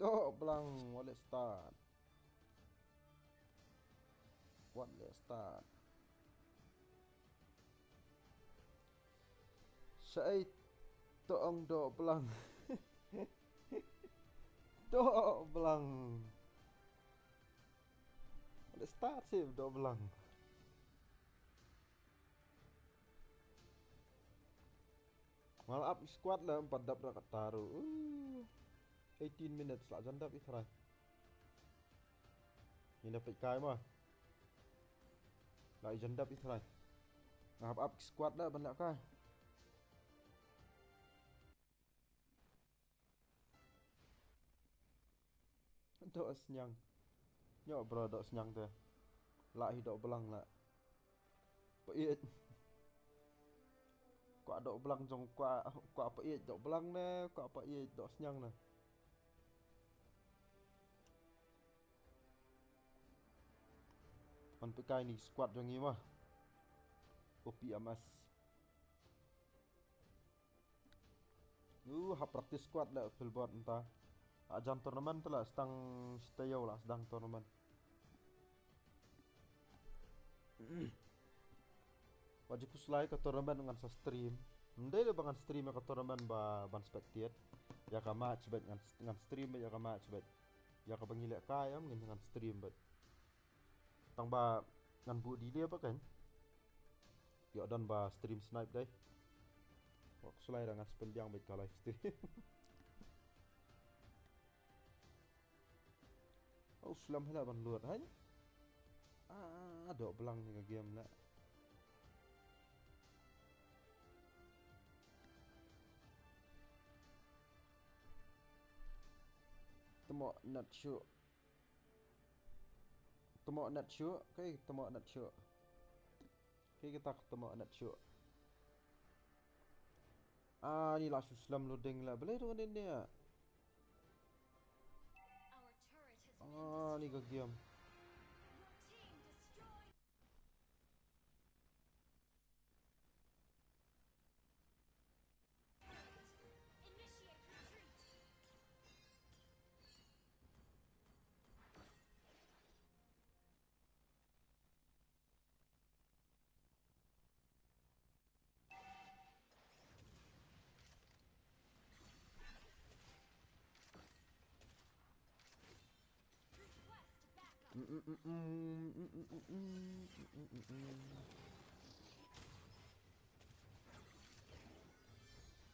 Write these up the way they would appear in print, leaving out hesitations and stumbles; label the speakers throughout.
Speaker 1: Oh, belang. What, let's start. Saya toong do belang. Do belang. Let's start sih do belang. Malah up squad lah 4 dap nak taruh. 18 minutes lah jandap itrai. Ini dapat kai mah. Lại jandap itrai. Ngap up squad lah banyak kai. Dok senyang. Nyok bro dok senyang tu. Lại dok belang lah. Pait. Quả dok belang trong quả pait dok belang nè, quả pait dok senyang nè. Man pekai ni squad yang ni mah. OP amas. Hap praktis squad lah billboard entah. Ajang turnamen tu lah sedang stay lah sedang turnamen. Wajib kuslai ke turnamen dengan sa stream. Ndai le bangan stream ke turnamen ban spectate. Ya ka match bet dengan stream ya ka match bet. Ya ka bangilek kaya dengan stream bet. Tang ba ngan bu di dia apa kan? Ya dan ba stream snipe dai. Wak sulai dengan sependiang bet ka live stream. Oh selam hala ban luat hanya. Ada belang dengan game nak. Temo not sure. Temo not sure. Okay, temo not sure. Okay, kita temo not sure. Ni lah suslam loading lah. Boleh tu kan ni ah. Ni ke game.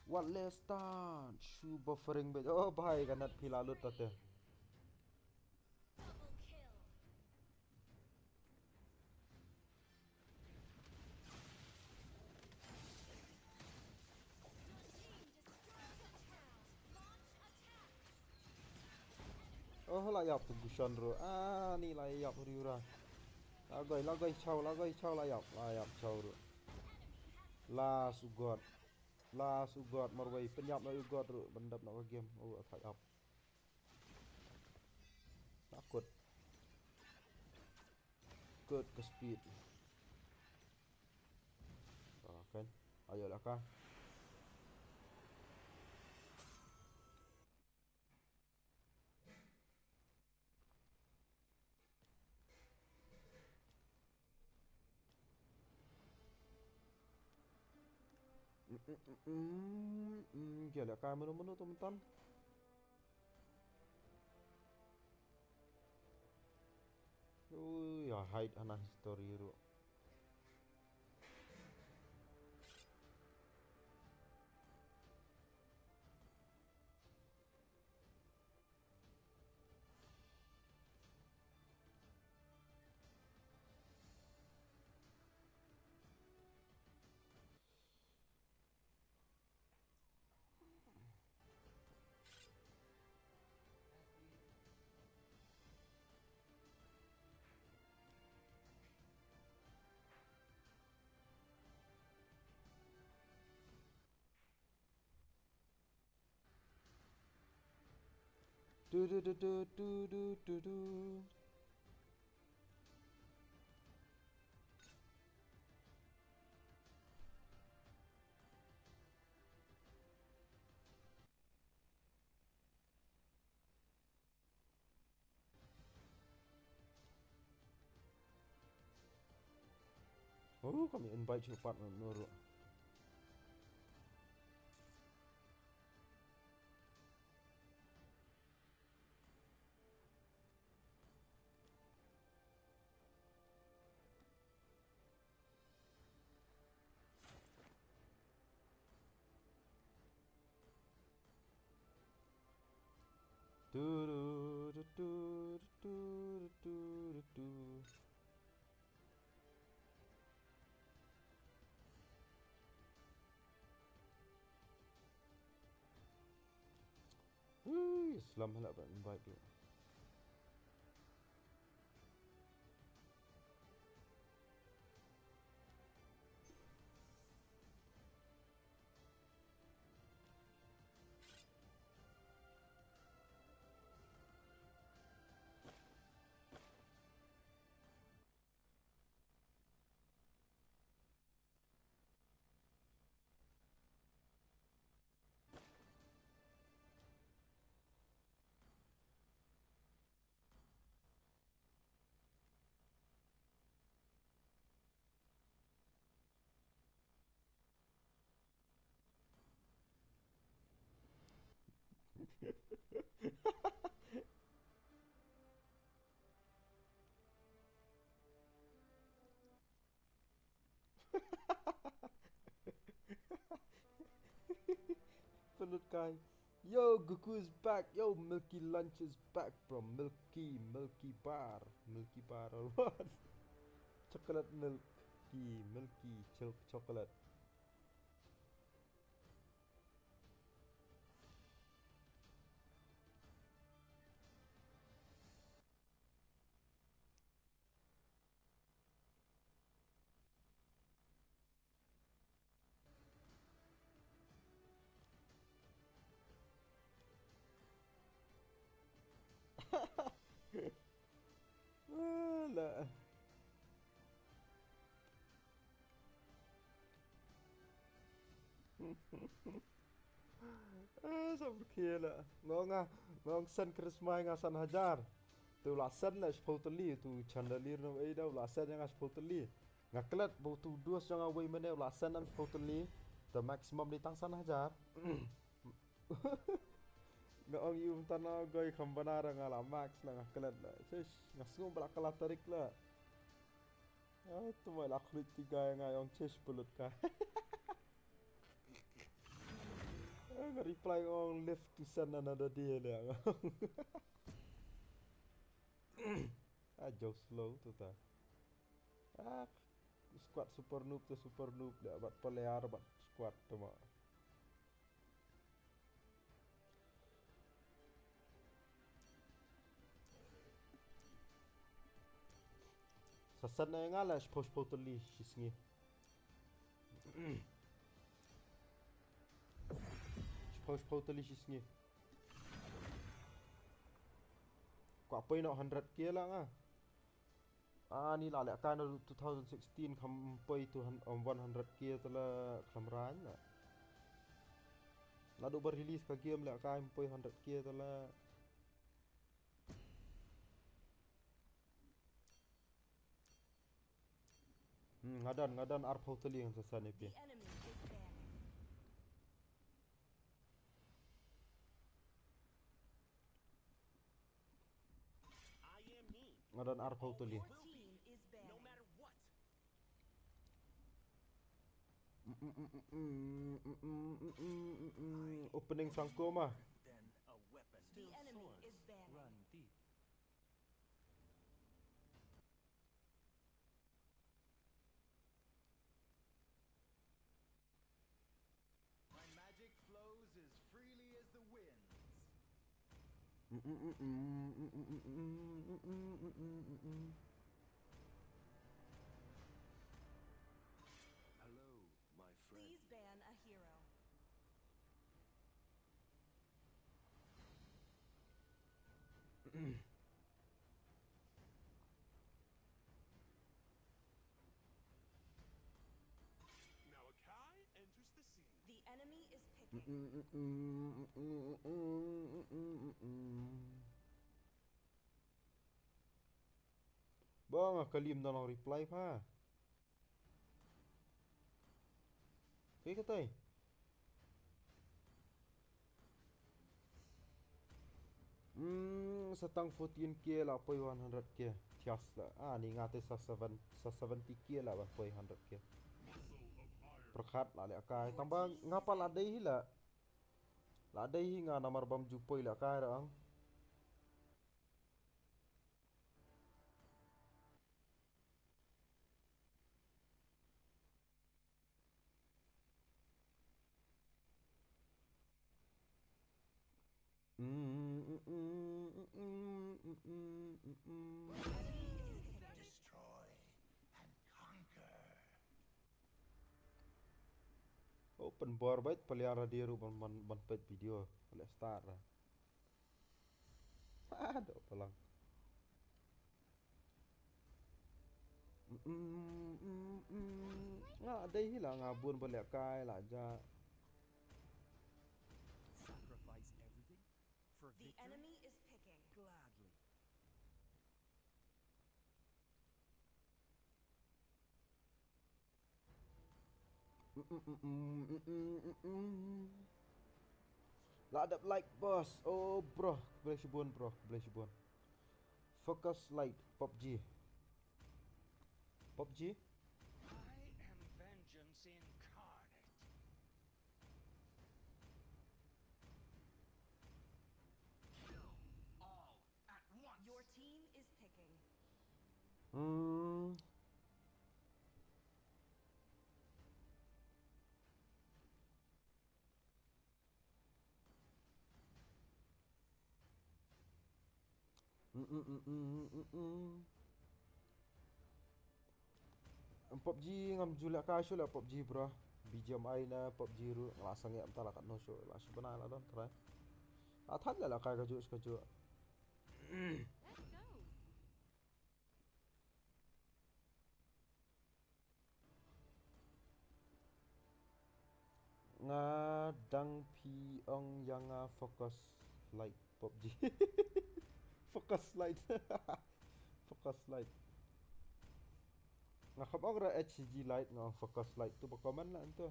Speaker 1: What let's start? Shoe buffering bet. Oh bahaya kanat pilalut tadi. Oh layap tu busan ro. Ni layap riura. Lagai chau layap chau ro. Last ugot marway penyap na ugot ro bandap nak game. Oh attack up. Takut. Good ke speed. Kan. Ayolah kan. Gila kaya menu-menu teman-teman. Ya hide anak history ru. Du du du du du du du du. Oh, kami invite your partner Nuru. Du du du du du du du du. Islam lah invite dia. Pelut kai. Yo, Goku is back. Yo, Milky Lunch is back from Milky Bar. Milky Bar or what? Chocolate Milky chocolate. Lah. Sampai kira. Ngong sen krismai ngasan hajar. Tu lasan lah sepoteli tu chandalir no ida lasan yang sepoteli. Ngaklat bau tu dua jangan away mana lasan am sepoteli. The maximum di tangsan hajar. Ngong yung tanah goy kambanara ngala max lah ngaklat lah. Sis ngasung belakala tarik lah. Ah tu mai lakrit tiga yang ayong ches pulut ka. Reply on live to send another day lah. Ah jauh slow tu ta. Ah squad super noob dah buat pelear buat squad tu mah. Sasan na nga lah post totally sisngi. Post totally sisngi. Ko apa nak 100k lah ngah. Ah ni lah lek kan 2016 kampai tu 100k telah kamran lah. Lalu berrelease ke game lek kan kampai 100k telah. Ngadan arp totally yang sasan ni pi. ngadan arkau tu li.
Speaker 2: Your team is banned.
Speaker 3: No matter what.
Speaker 1: Opening Franco mah.
Speaker 3: Then a weapon.
Speaker 2: The enemy is banned.
Speaker 3: Run deep. My magic flows as freely as the winds. Hello, my friend.
Speaker 2: Please ban a hero.
Speaker 3: Malachi enters the scene.
Speaker 2: The enemy is picking.
Speaker 1: Bang, kalim na lang reply pa. Okay ka tay? Setang 14k lah, poi 100k. Tias lah. Ni ngate sa 70k lah, poi 100k. Perkhat lah lek kai. Tambah ngapa ladai hila? Ladai nga namar bam jupoi lek kai rang.
Speaker 3: Destroy and conquer.
Speaker 1: Open bar bait pelihara dia ru ban pet video. Boleh start lah. Aduh pelang. Ada hilang ngabun balik kai lah ja.
Speaker 3: Sacrifice everything for
Speaker 2: The
Speaker 3: victory.
Speaker 2: enemy is picking.
Speaker 3: Gladly.
Speaker 1: Ladap like boss. Oh bro, boleh shibun bro, boleh shibun. Focus light PUBG. PUBG.
Speaker 3: I am vengeance incarnate. Kill all at once.
Speaker 2: Your team is picking.
Speaker 1: Hmm. PUBG ngam julak ka show lah PUBG bro. BGMI na PUBG ru ngasang ya entah lah kat no show lah sebenarnya lah don try. Athan lah ka kaju kaju.
Speaker 2: Let's go.
Speaker 1: Ngadang piong yang fokus light PUBG. Fokus light. Fokus light. Ngakap orang HG light ngang fokus light tu berkomen lah tu.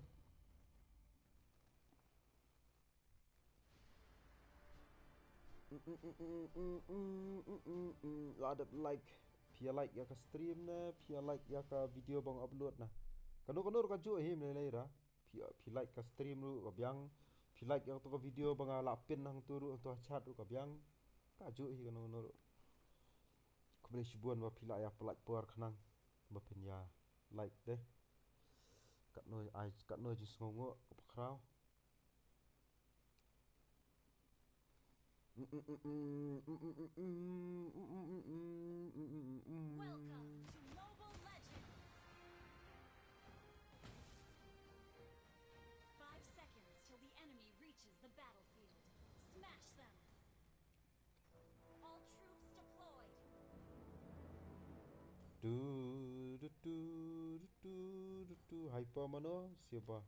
Speaker 1: Ladap like pia like ya ka stream na pia like ya ka video bang upload na kanu ka ju him le le ra pia like ka stream ru ka biang pia like ya to ka video bang lapin nang tu ru to chat ru ka biang ka ju hi kanu ru ko boleh shibuan ba pia ya like por khanang ba pin ya like deh kat no jis ngongo ko pakrau.
Speaker 2: Welcome to Mobile Legends. 5 seconds till the enemy reaches the battlefield. Smash them. All troops deployed.
Speaker 1: Hyper mana siapa?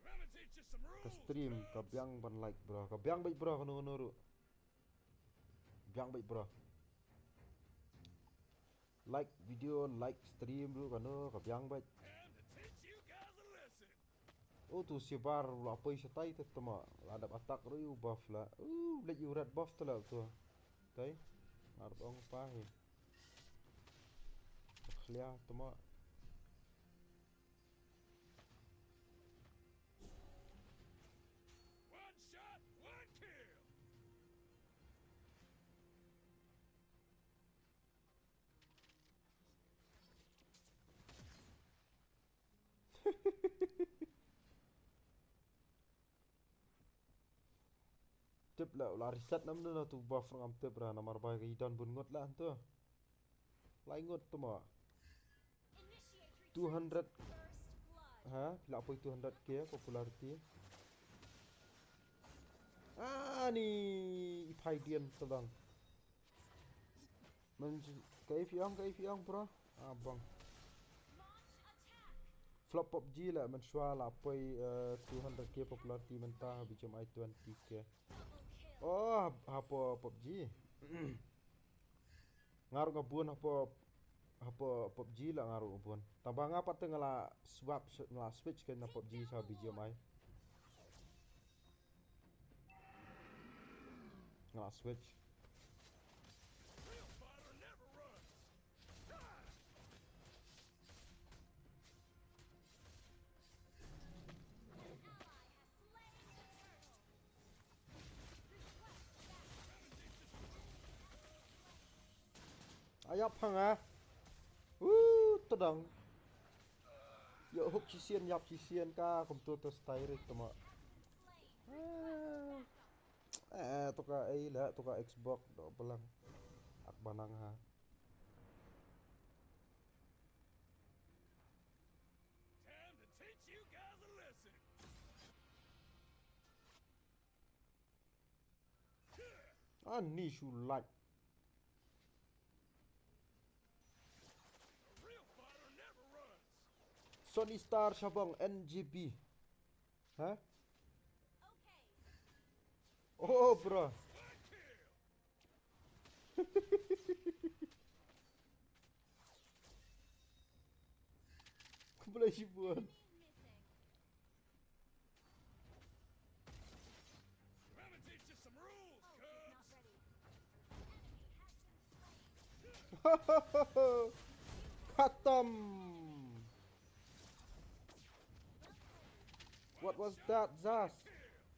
Speaker 3: Gonna teach you some
Speaker 1: Ke
Speaker 3: rules.
Speaker 1: stream ka biang ban like bro. Ka biang baik bro kanu ru. Biang baik bro. Like video, like stream ru kanu ka biang baik.
Speaker 3: And to teach you guys a lesson.
Speaker 1: Oh tu si bar la apa isa tai tu tama. Ada atak ru buff la. Let you red buff tu la tu. Tai. Ngar ong pahi. Khlia tama.
Speaker 3: One shot, one kill.
Speaker 1: Tip la reset nam na tu buff ngam tip ra namar bai ga idan bun ngot la tu. Lai ngot tama.
Speaker 2: Initiate retreat.
Speaker 1: 200
Speaker 2: First blood.
Speaker 1: ha la apa 200k popularity. Ni ipai dian tadang. Men kay fiang bro. Abang.
Speaker 2: Launch attack.
Speaker 1: Flop PUBG lah men shwa la poi 200k popularity mentah bijom I 20k.
Speaker 2: Double kill.
Speaker 1: Oh, apa PUBG? Ngaruh ngabun apa PUBG lah ngaruh ngabun. Tambah ngapa tu ngala switch ke na PUBG sa bijom I. Ngala switch.
Speaker 3: Real fighter never runs.
Speaker 2: An ally has slain the turtle. Request backup.
Speaker 1: Ayap hang ah. Tadang. Yo hook chisian yap chisian ka komputer styre tama.
Speaker 2: Slain.
Speaker 1: Tuka lah tuka Xbox do belang. Ak banang ha.
Speaker 3: Time to teach you guys a lesson.
Speaker 1: Ni shulat.
Speaker 3: A real fighter never runs.
Speaker 1: Sony Star Shabang NGB. Hah?
Speaker 2: Okay.
Speaker 1: Oh bro.
Speaker 3: One kill.
Speaker 1: Boleh hiburan.
Speaker 2: Enemy missing.
Speaker 3: Gonna teach you some rules,
Speaker 2: Ult is
Speaker 3: cubs.
Speaker 2: not ready. Enemy has been slain.
Speaker 1: Khatam. What was that, Zaz?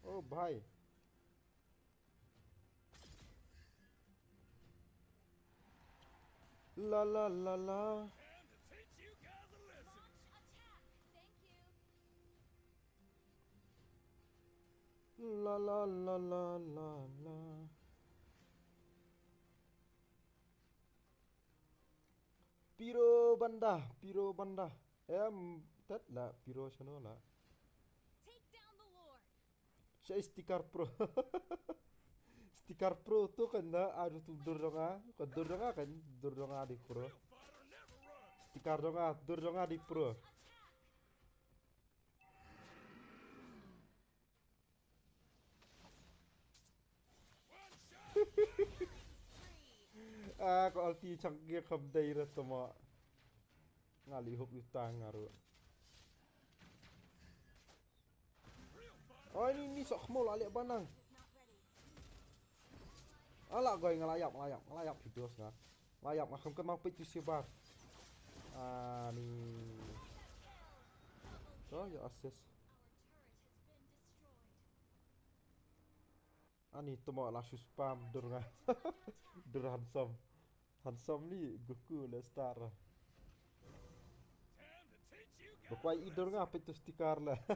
Speaker 1: Oh, bhai. La la la la.
Speaker 3: Time to teach you guys a lesson.
Speaker 2: Launch attack. Thank you.
Speaker 1: La la la la la la. Piro banda. Tet la piro chano la.
Speaker 2: Take down the lord.
Speaker 1: Saya stiker pro. Stiker pro tu kan na ada tu kan duranga di pro.
Speaker 3: Real fighter never runs.
Speaker 1: Stiker duranga di pro.
Speaker 2: Attack.
Speaker 3: One shot, one kill.
Speaker 2: Spree.
Speaker 1: Ko alti changge kham dai ra tama. Ngali hop utang ngaru.
Speaker 3: Real fighter
Speaker 1: Oh ini sok khmol alik banang.
Speaker 2: Is not ready.
Speaker 1: Ala goy ngelayap video na. Layap ngam kan mang pit si bar. Ni. Oh ya assist.
Speaker 2: Our turret has been destroyed.
Speaker 1: Ani tama la spam duranga. Dur handsome. Handsome ni Goku le star.
Speaker 3: Time to teach you guys.
Speaker 1: Bakwai idor nga pit stiker la.
Speaker 2: An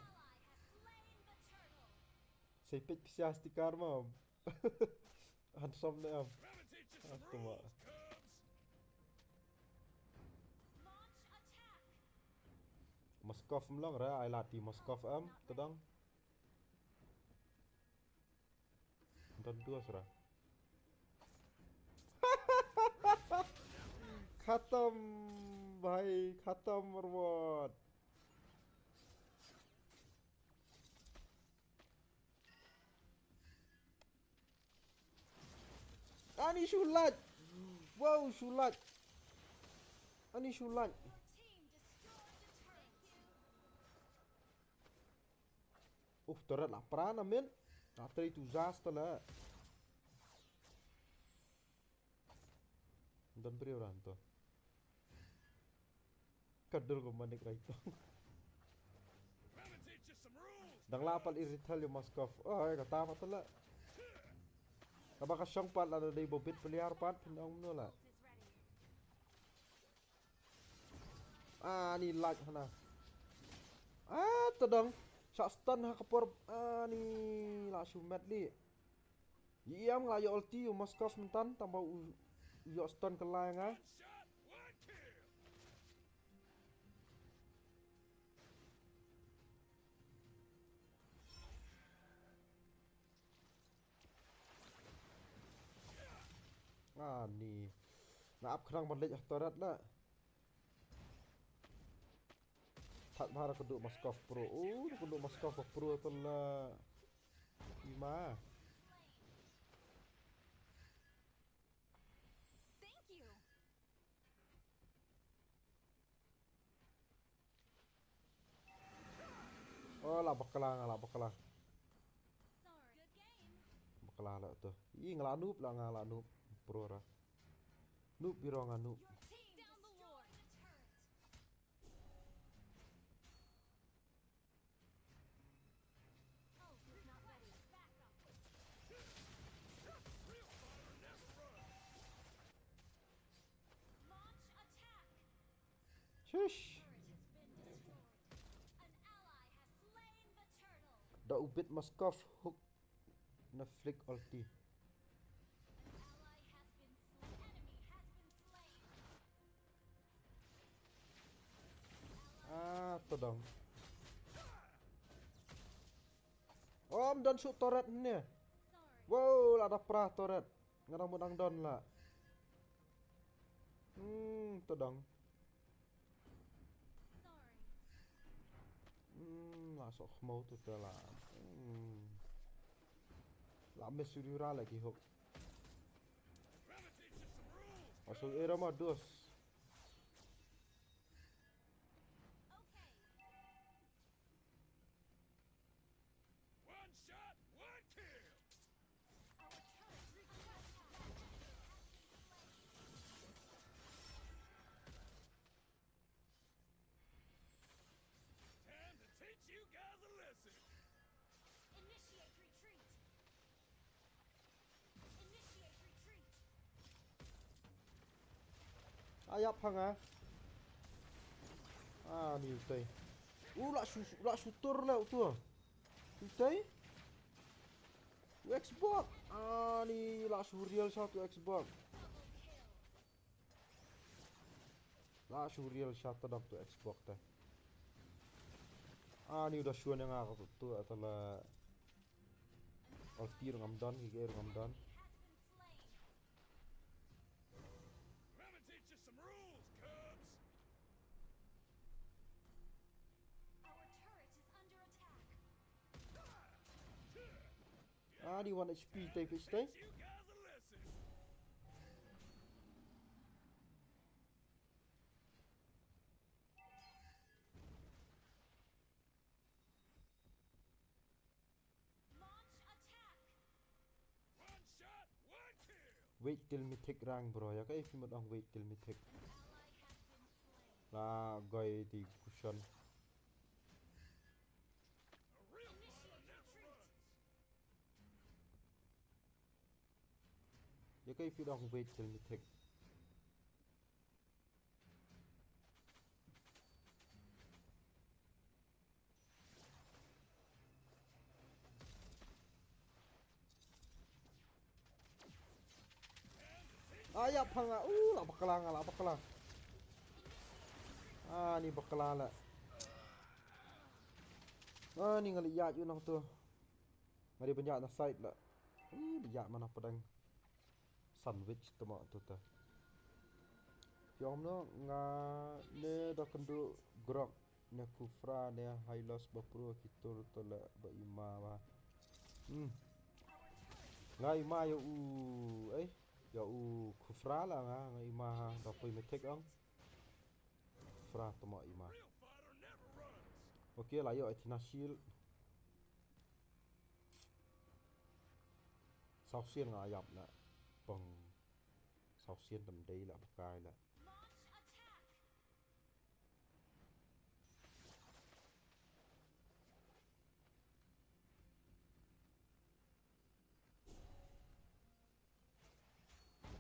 Speaker 2: ally has slain the turtle.
Speaker 1: Say pit pisia stiker ma. Handsome le am.
Speaker 3: Gonna teach you some
Speaker 1: Tama.
Speaker 3: rules, cubs.
Speaker 2: Launch attack.
Speaker 1: Moskov mlang ra ai lati Moskov am tadang. Dan dua sura. Khatam bhai, khatam barbad. Ani shulat. Wow, shulat. Ani shulat.
Speaker 2: Your team
Speaker 1: Turret lah prana men. Atri tu zasta lah. Dan beri orang tu. Kadul ko manik raito. Dang lapal irital yung Moskov. Oh, ay katama tala. Kabaka siyang pat lalo day bobit peliar pat pinang mo la.
Speaker 2: Ult is ready.
Speaker 1: Ni lag hana. Tadang. Shot stun ha kapor. Ni la shumet li. Iam la yo ulti yung Moskov mentan tambah yo stun ke layang ha. Ni. Na up kerang balik turret lah. Tak bahara keduk Moskov Pro. Keduk Moskov Pro telah 5.
Speaker 2: Thank you.
Speaker 1: Oh lah bakalah.
Speaker 2: Sorry. Good game.
Speaker 1: Bakalah lah tu. Ngelanup lah ngelanup Pro ra. Noob biro nga noob.
Speaker 2: Your team down the Lord. The turret. Ult is not ready. Back up. Launch attack.
Speaker 1: Shush.
Speaker 2: Turret has been destroyed. An ally has slain the turtle.
Speaker 1: Da ubit Moskov hook na flick ulti.
Speaker 2: An ally has been slain. Enemy has been slain.
Speaker 1: Tadang. Dan shoot turret ni.
Speaker 2: Sorry.
Speaker 1: Wow, lah ada perah turret. Ngarang mudang down lah. Tadang.
Speaker 2: Sorry.
Speaker 1: Lah sok mau tu lah. Lah mes surura lagi hook. Masuk era mah dos.
Speaker 2: Okay.
Speaker 3: One shot, one kill.
Speaker 2: Our turret requires
Speaker 3: Time to teach you guys a lesson.
Speaker 2: initiate retreat. Initiate retreat.
Speaker 1: Ayap hang ni utai. Lah shooter lah tu. Utai. Xbox. Ni lah surreal satu Xbox.
Speaker 2: Double kill.
Speaker 1: Lah surreal satu dah tu Xbox teh. Ni udah sure yang aku tu adalah ulti ngamdan, gigi ngamdan.
Speaker 2: Has been slain.
Speaker 3: Let me teach you some rules, Cubs.
Speaker 2: Our turret is under attack.
Speaker 1: Ni 1 HP type stay.
Speaker 3: Teach you guys a lesson.
Speaker 2: Launch attack.
Speaker 3: One shot, one kill.
Speaker 1: Wait till me take rank bro. Ya kay if mo dang wait till me take.
Speaker 2: An ally has been slain.
Speaker 1: La goy di cushion.
Speaker 3: A real
Speaker 2: Initiate
Speaker 3: fighter never
Speaker 2: retreat.
Speaker 3: runs.
Speaker 1: Ya kay if you dang wait till me take. Ayap hang lah bakalang. Ni bakalala. Ni ngaliyat yun ang tu. Ngari banyak na side lah. Lihat mana pedang sandwich tu mak tu ta. Yom no nga ne dah kendu grok ne kufra ne high loss bapro kitur tu la ba ima ba. Ngai ma yo ya kufra lah nga ima da poi me tek ang. Kufra tu mak ima.
Speaker 3: Real fighter never runs.
Speaker 1: Okey lah yo itina shield. Sao xiên ngã dập nè. Bằng sao xiên tầm đây là một cái là.
Speaker 2: Launch attack.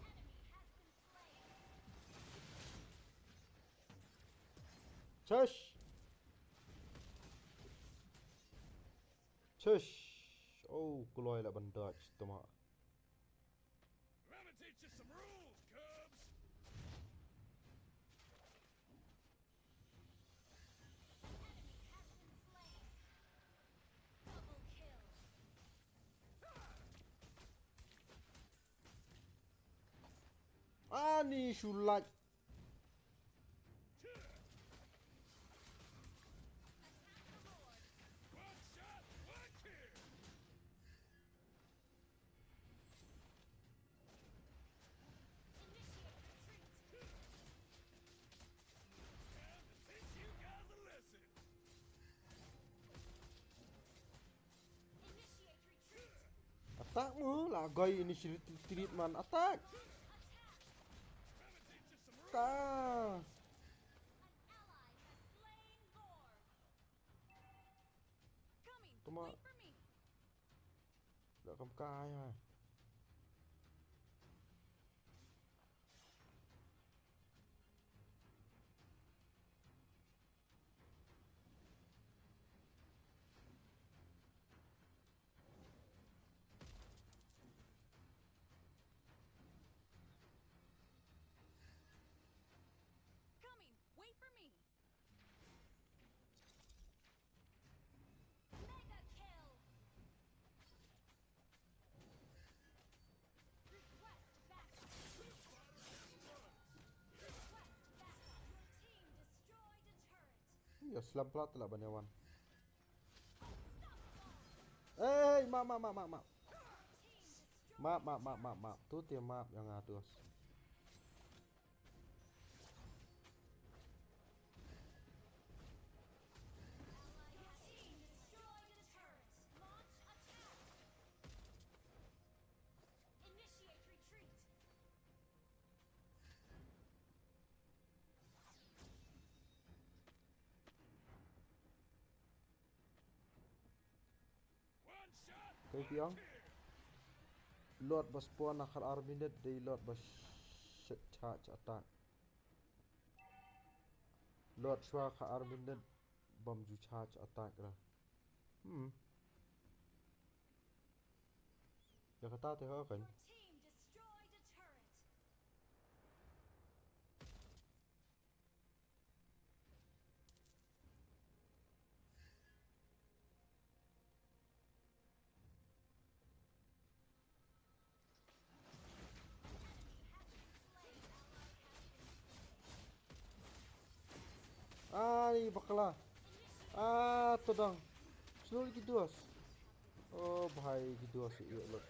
Speaker 2: Enemy has been slain.
Speaker 1: Shush. Shush. Oh, kuloi là bần Dutch tụi mà.
Speaker 3: I'm gonna teach you some rules, Cubs.
Speaker 2: Enemy has been slain. Double kill.
Speaker 1: Ani sulak.
Speaker 2: Attack the Lord.
Speaker 3: One shot, one kill.
Speaker 2: Initiate retreat.
Speaker 3: Time to teach you guys a lesson.
Speaker 2: Initiate retreat.
Speaker 1: Attack mu là gây initiative treatment attack.
Speaker 2: Attack.
Speaker 3: I'm gonna teach you some rules.
Speaker 1: Ta.
Speaker 2: An ally has slain Lord. Coming.
Speaker 1: Tụi mà
Speaker 2: Wait for me.
Speaker 1: đã cầm cai à.
Speaker 2: Coming. Wait for me. Mega kill. Request backup. Request backup. Your team destroyed a turret.
Speaker 1: Ya slam plat lah banyawan.
Speaker 2: Unstoppable.
Speaker 1: Eh, maaf.
Speaker 2: Team destroyed.
Speaker 1: Maaf. Tu dia maaf yang atus.
Speaker 2: Team destroyed a turret. Launch attack. Initiate retreat.
Speaker 3: One shot,
Speaker 1: Kay
Speaker 3: one
Speaker 1: Tiang.
Speaker 3: kill.
Speaker 1: Lord bas puan akhir arminet day Lord bas charge attack. Lord shwa akhir arminet bom ju charge attack lah. Ya kata teh kan.
Speaker 2: Your team destroyed a turret.
Speaker 1: Ai bakla. Ah, todang. Slowly giduas. Oh, bahai giduas iya Lord.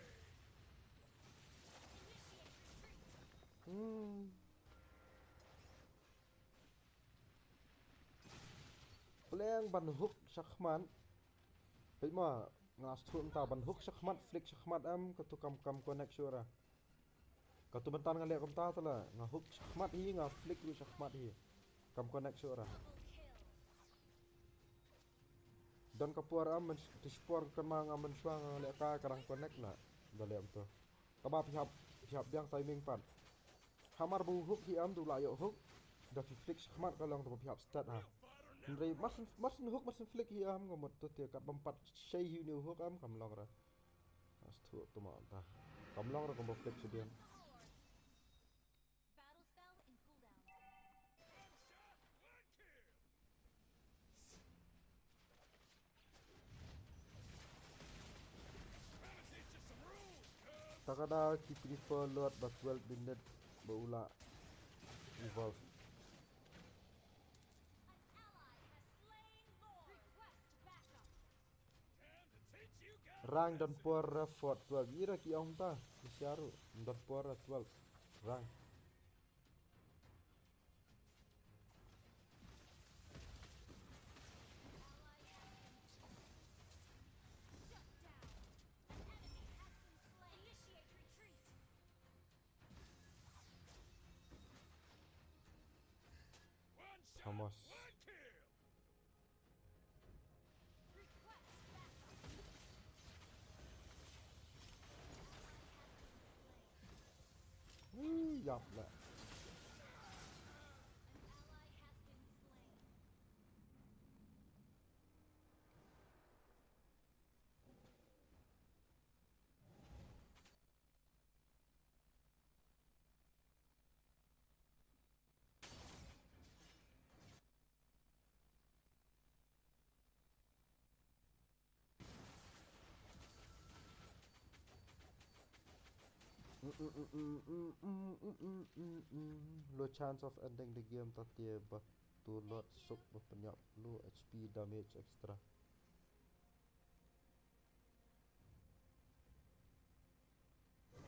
Speaker 1: Peleng ban hook shakman. Pema ngas thun ta ban hook shakmat flick shakmat am katu kam connect sura. Katu bentan ngale kam ta tala nga hook shakmat hi nga flick wi shakmat hi. Kam connect sura.
Speaker 2: Double kill.
Speaker 1: Dan kapuar am men dispor kan mang am suang le ka karang connect na dale am to. Kaba pihap yang timing pan. Hamar bu hook hi am du la yo hook. Da flick shakmat kalong to pihap start ha. Ndrei masin hook masin flick hi am ngamot to te kat bempat shay hi new hook am kam long ra. As tu to ma ta. Kam long ra kam flick sedian.
Speaker 2: Battle spell in cooldown.
Speaker 3: One shot, one kill. I'm gonna teach you some rules, Cubs.
Speaker 1: Takada ki prefer Lord but 12 minute baula evolve.
Speaker 2: An ally has slain Lord. Request backup.
Speaker 3: Time to teach you guys a
Speaker 1: Rang dan
Speaker 3: lesson.
Speaker 1: puara fort 12 ira ki ong ta isyaru dan puara 12 rang.
Speaker 2: Shut down. Enemy has been slain. Initiate
Speaker 1: Thomas. Dập lại. Low chance of ending the game tadi but to lot sok berpenyak low HP damage extra.
Speaker 3: A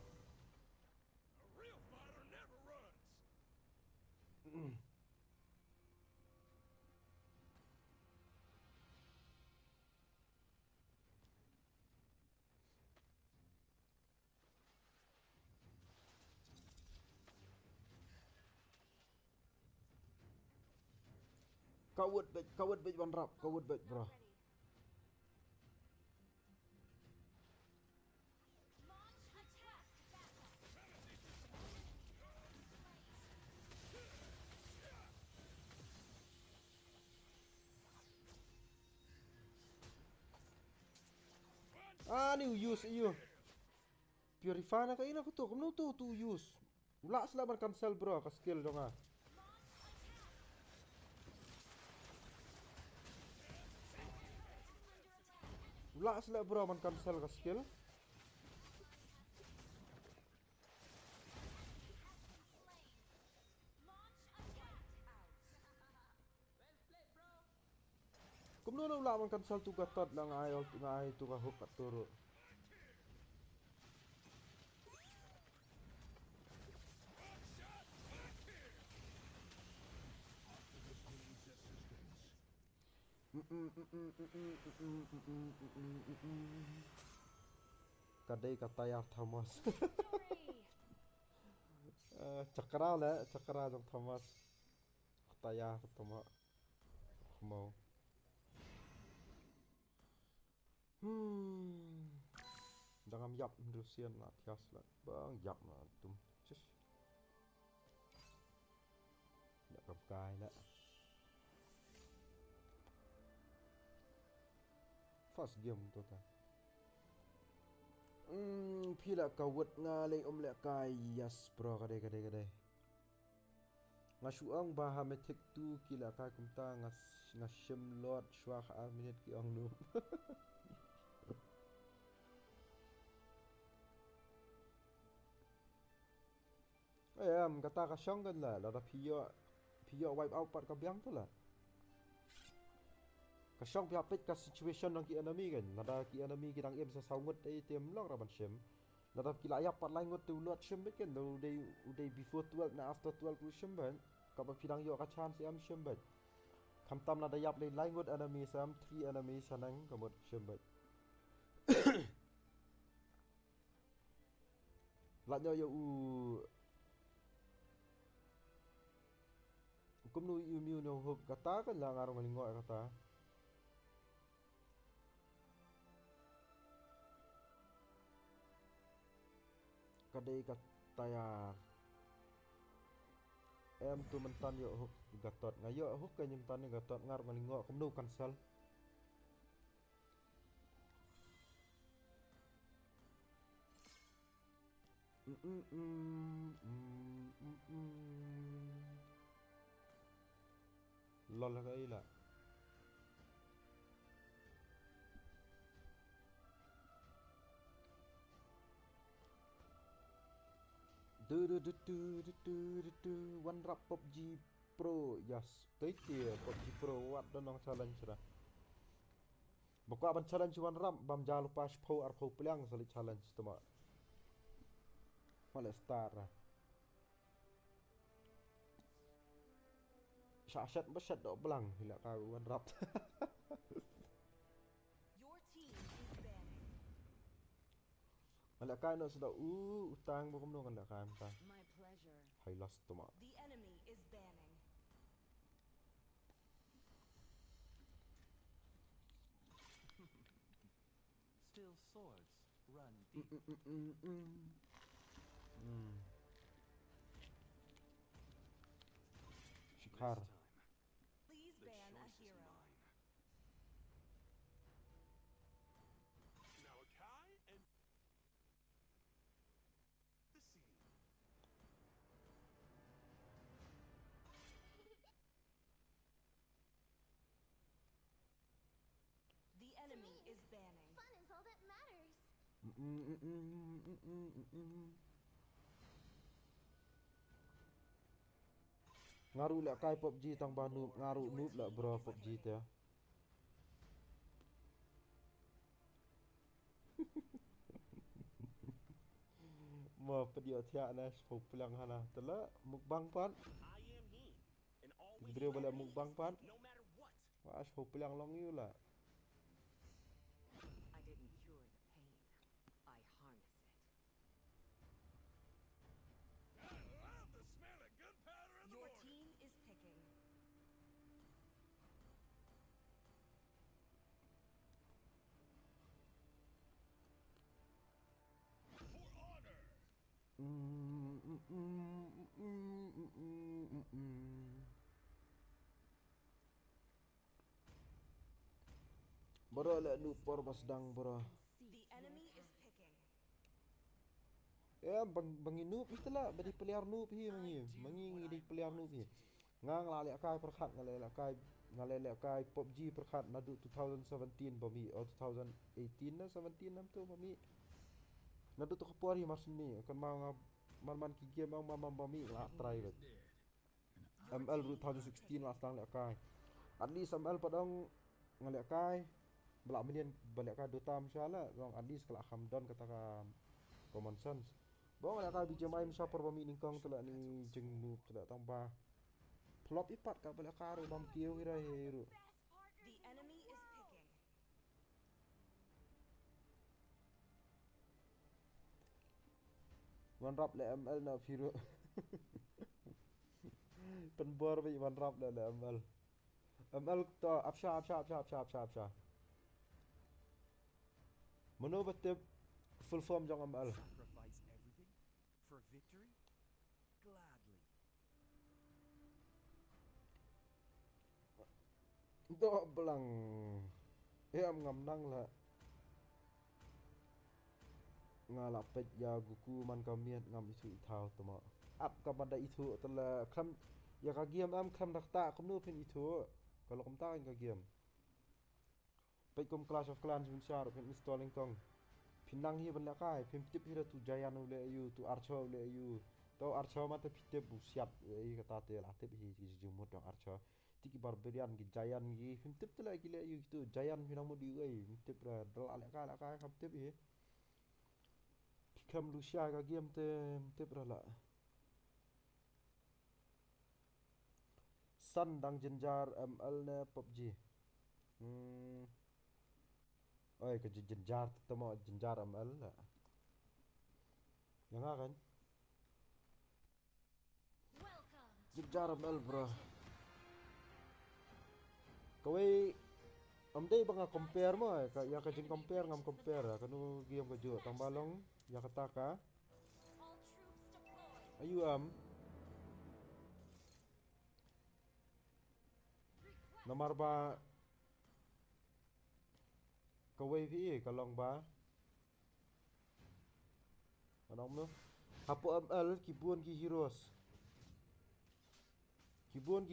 Speaker 3: real fighter never runs.
Speaker 1: Coward bait one rap, coward bait bro.
Speaker 2: Launch attack backup.
Speaker 1: Ah, ni use iyo. Purify na kayo na ko to. Kung to use. Wala sila man cancel bro, ka skill dong ah. Wala sila bro man cancel ka skill. Kung wala man cancel tu gatot lang ayaw tu ka hook at turo. Kadai katayar Thomas. Cakra dong Thomas. Katayar Thomas. Mau. Jangan yap Rusian lah tias lah. Bang yap lah tum. Cus. Nak kapkai lah. First game tu ta. Pila kawat ngalay lek kai yes bro kadai. Ngasuang baha metik tu kila kai kumta ngasim lot swah minit ki ong nu. Kata kasyang kan lah. Lada piyo wipe out part kabyang tu lah. Kasyang pihak ka situation ng ki enemy kan. Lada ki enemy kitang im sa saungot ay tiam lang raban siyem. Lada kila ayap part lain ngot tu lot siyem bet kan. Uday before 12 na after 12 ku siyem bet. Kapag pinang yo ka chance am siyem bet. Kamtam lada yap lain ngot enemy sam 3 enemy sanang kamot siyem bet. Latnya yo Kumnu immune no hook kata kan lang arong malinggo kata. Kadai katayar. Em tu mentan yo hook gatot. Ngayo hook kan yung tan gatot ngar malinggo kumnu cancel. Lol ka ila. One rap PUBG Pro yes. Tới tia PUBG Pro wat donong challenge ra. Bakwa ban challenge one rap bam jalo pas po ar po plang sali challenge tuma. Wala star ra. Shashat basyat do blang hila ka one rap.
Speaker 2: Your team is banning.
Speaker 1: Wala ka no sudah utang mo kumno kan la kan ta.
Speaker 2: My pleasure.
Speaker 1: Hay lost tuma.
Speaker 2: The enemy is banning.
Speaker 3: swords run deep.
Speaker 1: Shikhar.
Speaker 2: Please
Speaker 3: The
Speaker 2: ban a
Speaker 3: choice is
Speaker 2: hero.
Speaker 3: mine.
Speaker 4: Now Akai and the scene.
Speaker 2: The enemy is banning.
Speaker 5: Fun is all that matters.
Speaker 1: Ngaru lek kai PUBG tang ba noob ngaru noob lek bro PUBG te. Mo pedio thia na spok pelang hana tela mukbang pan.
Speaker 4: I am he, and always
Speaker 1: Brio balik
Speaker 4: ready,
Speaker 1: mukbang pan.
Speaker 4: no matter what.
Speaker 1: Wa spok pelang long you lah.
Speaker 6: I didn't cure the pain. I harness it.
Speaker 4: I love the smell of gunpowder in the
Speaker 2: Your
Speaker 4: morning.
Speaker 2: team is picking.
Speaker 4: For honor.
Speaker 1: Bro lek noob por basdang bro.
Speaker 2: The enemy is picking.
Speaker 1: Ya bangi noob itulah bagi player noob hi mangi ngidi player noob hi. Ngang la lek kai perkhat ngale lek kai PUBG perkhat nadu 2017 bami or 2018 na 17 nam tu bami. Nadu tu kapor hi mas ni kan mau man ki game mau bami la try bet. ML 2016 last tang lek kai. At least ML padang ngalek kai belak menian balik kai Dota masyaallah long at least kelak Hamdan kata ka common sense. Bawa ngalek kai BGMI msapar bami ningkong telak ni jeng noob telak tambah. Plop ipat ka balik kai bam kieu ira hero.
Speaker 2: The enemy is picking.
Speaker 1: Wan rap le ML na hero. Penbor bi wan rap le ML. ML to apsha. Mano betep full form jong ML.
Speaker 3: Sacrifice everything for victory? Gladly.
Speaker 1: Do belang. Em ngam nang la. Ngala pet ya guku man kamiat ngam isu ithau tama. Ap ka banda itu tela kham ya ka game am kham dakta kumnu pin itu. Kalau kum ta ka game. Pet kum Clash of Clans bin syar pin installing kong. Pinang hi ban la kai pin tip hi tu Jayan ule you tu Archer ule you. Tau Archer mata pitep busiat i kata te la tip hi jumut dong Archer. Tiki barbarian gi Jayan gi pin tip tu la gi le you tu Jayan pinang mo di ei tip la dal la kai kam tip hi. Kam Lucia ka game te berala. Sun dang jenjar ML ne PUBG. Oi ke jenjar temo jenjar ML la. Yang kan?
Speaker 2: Welcome.
Speaker 1: Jenjar ML bro. Kawai amdai banga compare mo ka ya ka jeng compare ngam compare kanu game ka jo tambalong ya kata ka
Speaker 2: All troops deployed.
Speaker 1: ayu
Speaker 2: Request
Speaker 1: nomor ba kawai vi kalong ba anong no hapo ML kibuan ki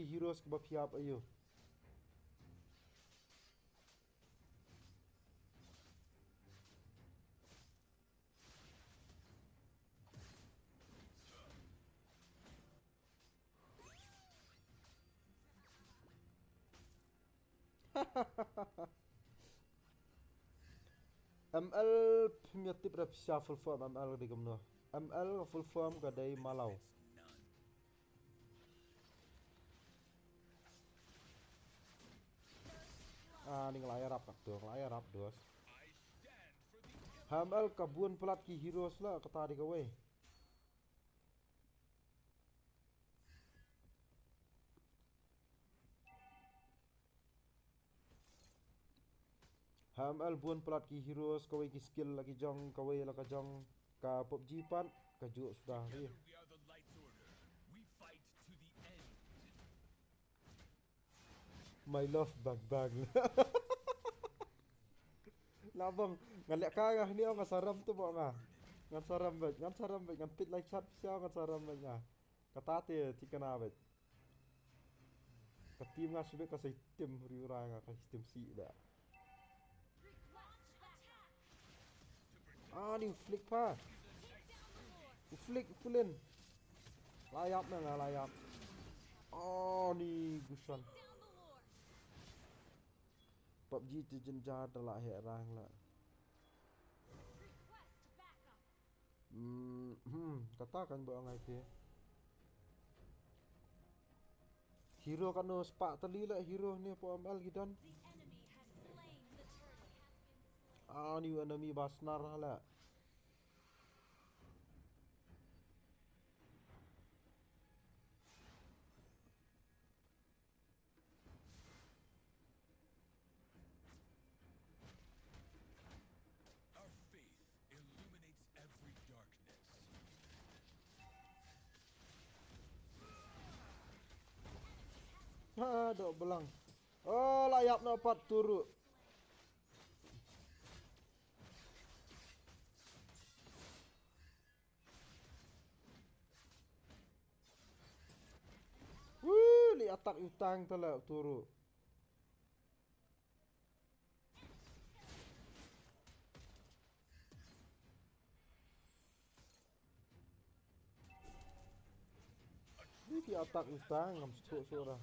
Speaker 1: heroes ke bapiap ayo ML punya tip dah bisa full form ML di gemno. ML full form kadai malau. Ni ngelayar rap tak tu, ngelayar rap dos.
Speaker 4: I stand for the
Speaker 1: ML kabuan pelat ki heroes lah kata di gawe. HML buôn pelat ki heroes kawai ki skill lagi jong kawai la ka jong ka PUBG pan ka juk sudah ni.
Speaker 4: Together we are the Light's Order. We fight to the end.
Speaker 1: My love bag. Labang ngalek ka ngah ni ang saram tu mo nga. Ngan saram bet ngan pit like chat sia ngan saram bet nga. Katate tikana bet. Ka team nga sibet ka sa tim riura nga ka tim si da.
Speaker 2: Request attack.
Speaker 1: Ah ni flick pa. Flick pulin. Layap na nga layap. Oh ni gusan.
Speaker 2: Down the Lord.
Speaker 1: PUBG tu jenja adalah herang lah.
Speaker 2: Request backup.
Speaker 1: Katakan buat orang IP. Hero kan no spark tali lah hero ni apa amal gidan.
Speaker 2: The enemy has slain the turret.
Speaker 1: Ah ni enemy basnar lah.
Speaker 4: Our faith illuminates every darkness.
Speaker 1: Ha dok belang. Oh layap nak pat turut. Li atak utang telah turut. Ni atak utang ngam stuk suara.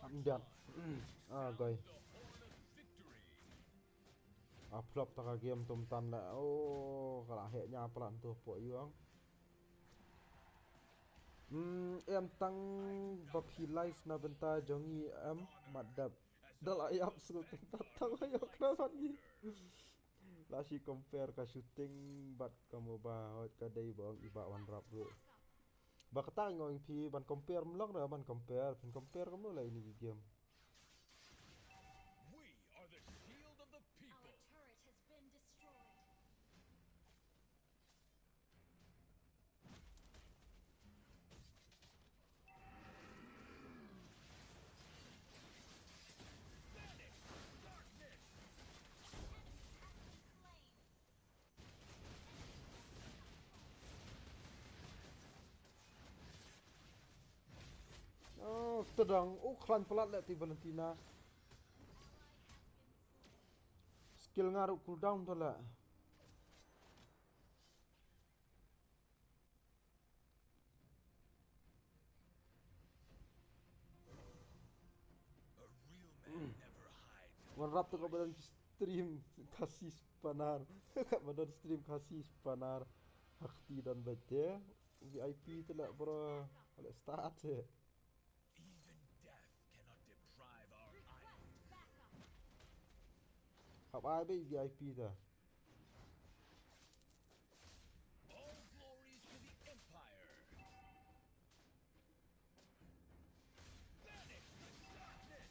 Speaker 1: Amdan. Goy.
Speaker 4: The horn of victory.
Speaker 1: Upload taka game tum tan la. Oh, kalau heknya pelan tu puak yuang. Em tang bapi live na benta jongi em madap. Dal ayap suruh tatang ayap kenapa ni? Lasi compare ka shooting bat kamu ba ka dai bang iba wan rap bro. Ba kata ngong pi ban compare mlok na ban compare kamu lah ini game.
Speaker 4: We are the shield of the people.
Speaker 2: Our turret has been destroyed.
Speaker 1: Oh, tedang. Oh, klan pelat lah ti Valentina. Skill ngaruk cooldown tu lah.
Speaker 4: A real man never hides.
Speaker 1: Warap tu kat badan stream kasih panar. Kat badan stream kasih panar. Hakti dan baca. VIP tu lah bro. Boleh start je.
Speaker 4: Even death cannot deprive our idol.
Speaker 1: Hap ai be VIP tu.
Speaker 4: All glories to the Empire. Banish the darkness.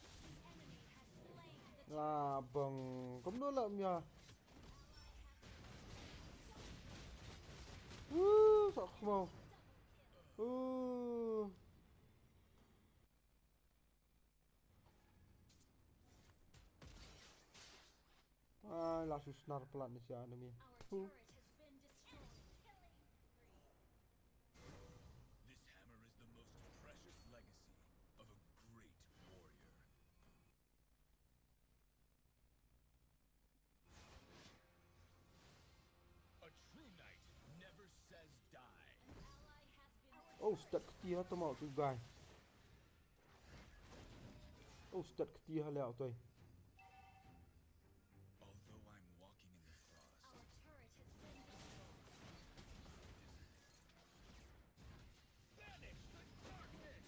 Speaker 1: Ah, bang. Kamu lah Mia. Tak mau. Lah susnar pelan ni si enemy.
Speaker 2: Our turret has been destroyed. Killing spree.
Speaker 4: This hammer is the most precious legacy of a great warrior. A true knight never says die.
Speaker 2: Ally has been
Speaker 1: Oh, start ketia tu mau tu guys. Oh, start ketia liao tu.
Speaker 4: Although I'm walking in the frost,
Speaker 2: Our turret has been destroyed.
Speaker 4: banish the darkness.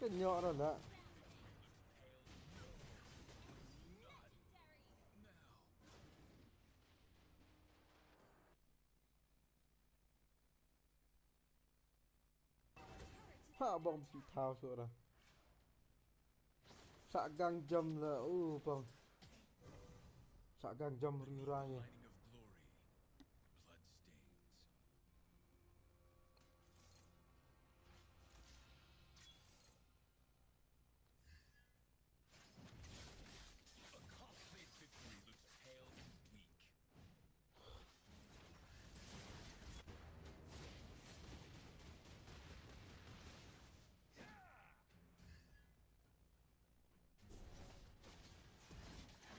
Speaker 1: Kenyok dah nak. Ha bang si thao suara. Sak gang jam lah. Bang. Sak gang jam riuranya.
Speaker 4: Lining of glory. Bloodstains. A costly victory looks pale and weak.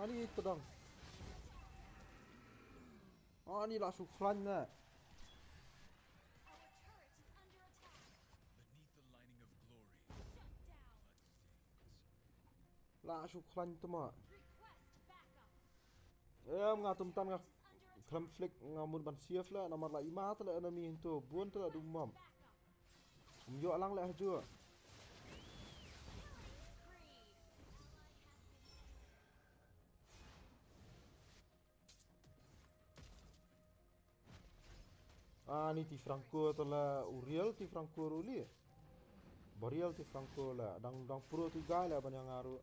Speaker 1: Ni itu dong. Ni lah sukran lah.
Speaker 2: Our turret is under attack.
Speaker 4: Beneath the lining of glory.
Speaker 2: Shut down.
Speaker 4: Bloodstains.
Speaker 1: Lah sukran tu mak.
Speaker 2: Request backup.
Speaker 1: Ngatum tan ngah.
Speaker 2: Is under attack.
Speaker 1: Konflik ngamun ban siaf lah. Namar lah ima tu lah enemy itu. Buan tu lah dumam.
Speaker 2: Backup.
Speaker 1: Umyo alang lah haju.
Speaker 2: Spree.
Speaker 1: Ni ti Franco tu lah Uriel ti Franco ruli. Bariel ti Franco lah. Dang pro tu gai lah banyak ngaruh.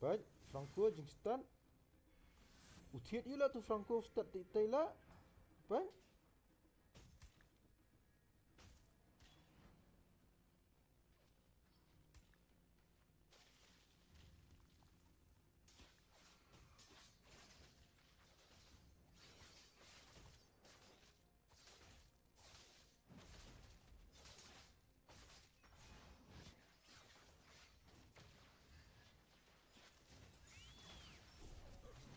Speaker 1: Baik, Franco jingstan. Utiet ila tu Franco start ti lah. Baik.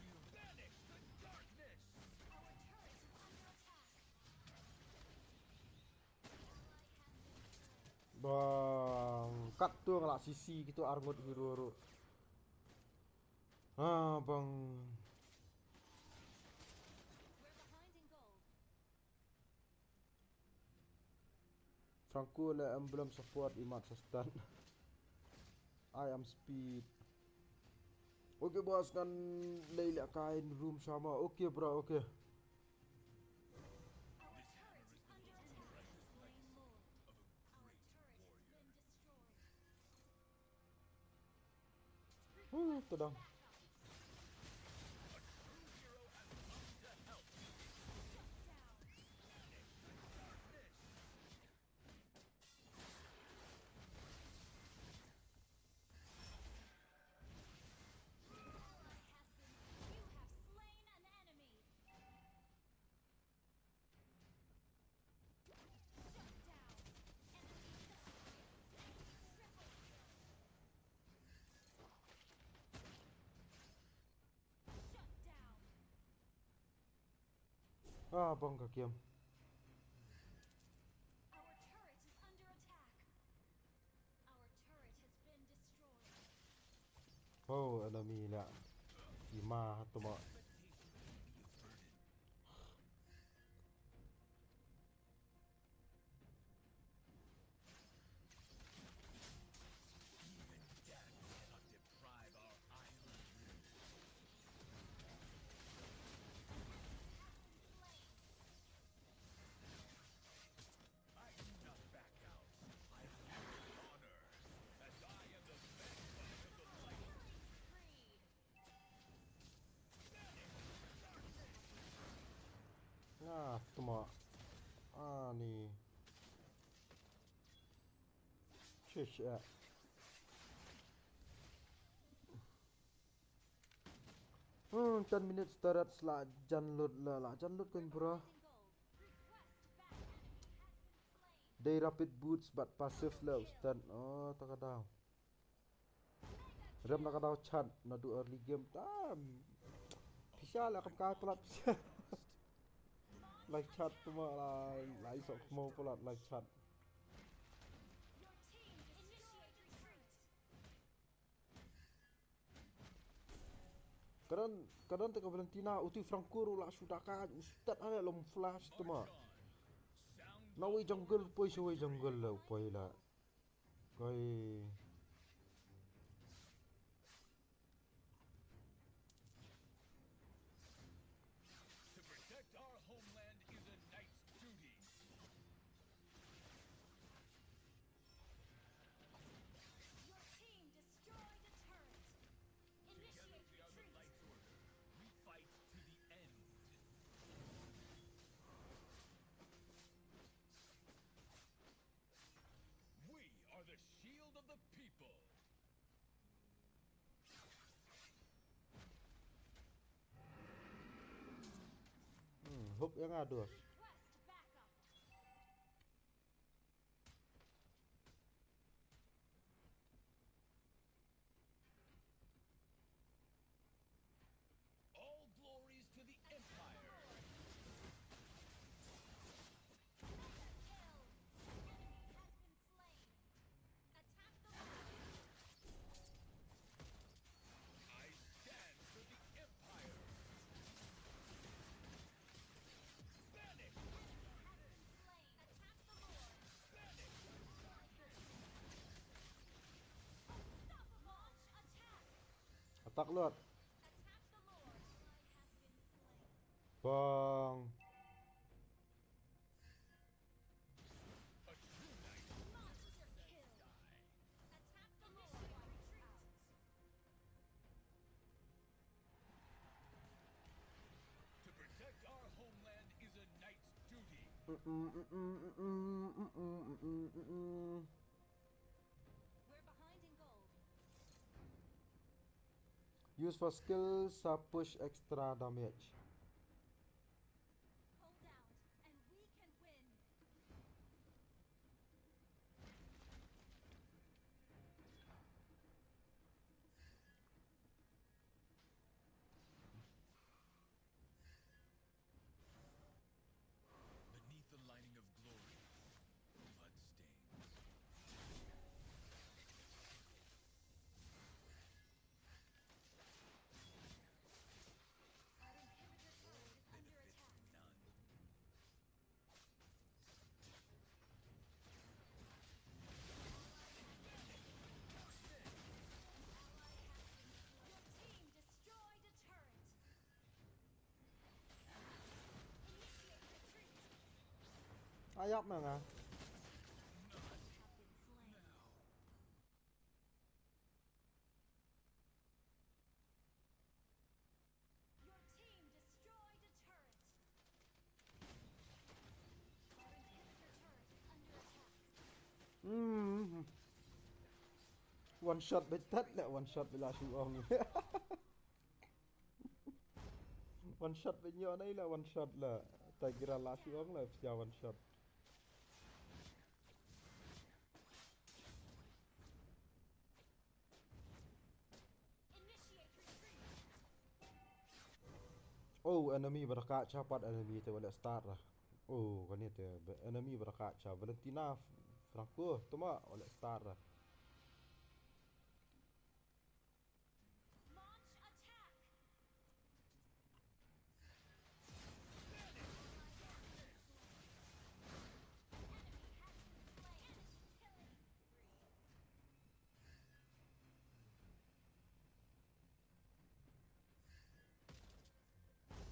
Speaker 2: Our turret is under attack.
Speaker 1: Bang, kat tu ngelak sisi gitu armut biru. Bang.
Speaker 2: We're behind in gold.
Speaker 1: Franco lah emblem support imat sustain. I am speed. Okey bos kan Leila kain room sama. Okey bro, okey.
Speaker 2: Our turret is under attack. Slain Lord.
Speaker 4: Of a
Speaker 2: Our
Speaker 4: great
Speaker 2: turret has
Speaker 4: warrior.
Speaker 2: been destroyed.
Speaker 1: Tu dah.
Speaker 2: You have slain an enemy. Shut down. Enemy double kill. Triple kill. Shut down.
Speaker 1: Bang kakiam.
Speaker 2: Our turret is under attack. Our turret has been destroyed.
Speaker 1: Enemy lah. Ima tu mak.
Speaker 4: Even death cannot deprive our island. I do not back out. I live with honor, as I am the vanguard of the light.
Speaker 2: Spree.
Speaker 1: Tu mak. Ni. Shish ya. 10 minutes start lah janlud lah janlud kan bro.
Speaker 2: In gold. Request backup. Has been slain.
Speaker 1: They rapid boots but passive lah ustad. Tak ada. Rem nak ada chat nak do early game tam. Bisa lah kam kai pelat. Like chat tu mak lah isok mau pelat like chat.
Speaker 2: Your team initiate retreat.
Speaker 1: Kadang Valentina uti Franco lah sudah kan ustad ada lom flash tu mak.
Speaker 4: Sound
Speaker 1: Nó uy jungle poi shui jungle là poi là coi
Speaker 4: To protect our homeland is a knight's duty.
Speaker 2: Your team destroyed a turret.
Speaker 4: Together
Speaker 2: Initiate
Speaker 4: we are the
Speaker 2: retreat.
Speaker 4: Light's Order. We fight to the end. We are the shield of the people.
Speaker 1: húp yang aduh.
Speaker 2: Request backup.
Speaker 4: All glories to the Empire.
Speaker 2: Mega kill. Enemy has been slain. Attack the Lord.
Speaker 4: I stand for the Empire. Vanish!
Speaker 2: Enemy has been slain. Attack the Lord.
Speaker 4: Vanish!
Speaker 2: Unstoppable. Launch attack.
Speaker 1: Attack Lord.
Speaker 2: Attack the Lord. Ally has been slain.
Speaker 1: Bang.
Speaker 4: A true knight
Speaker 2: Monster kill.
Speaker 4: die.
Speaker 2: Attack the Lord. Retreat.
Speaker 4: To protect our homeland is a knight's duty.
Speaker 2: We're behind in gold.
Speaker 1: Use for skills push extra damage.
Speaker 2: Hold down, and we can win.
Speaker 4: Beneath the lining of glory, blood stains.
Speaker 2: Our inhibitor turret is under
Speaker 4: Benefit
Speaker 2: attack.
Speaker 4: none.
Speaker 2: Your team destroyed a turret. Initiate retreat.
Speaker 1: Ayap mà ngà.
Speaker 2: Have been slain. Your team destroyed a turret. Our inhibitor turret is under attack.
Speaker 1: One shot bị tắt lại one shot bị là chịu ông. One shot với nhau đây là one shot là tại kira là chịu ông là giờ one shot.
Speaker 2: Initiate retreat.
Speaker 1: Oh, enemy berkaca cepat enemy tu boleh start lah. Oh, kan itu enemy berkaca. Valentina Franco, tu mah boleh start lah.
Speaker 2: Launch attack. Enemy has been slain. Killing spree.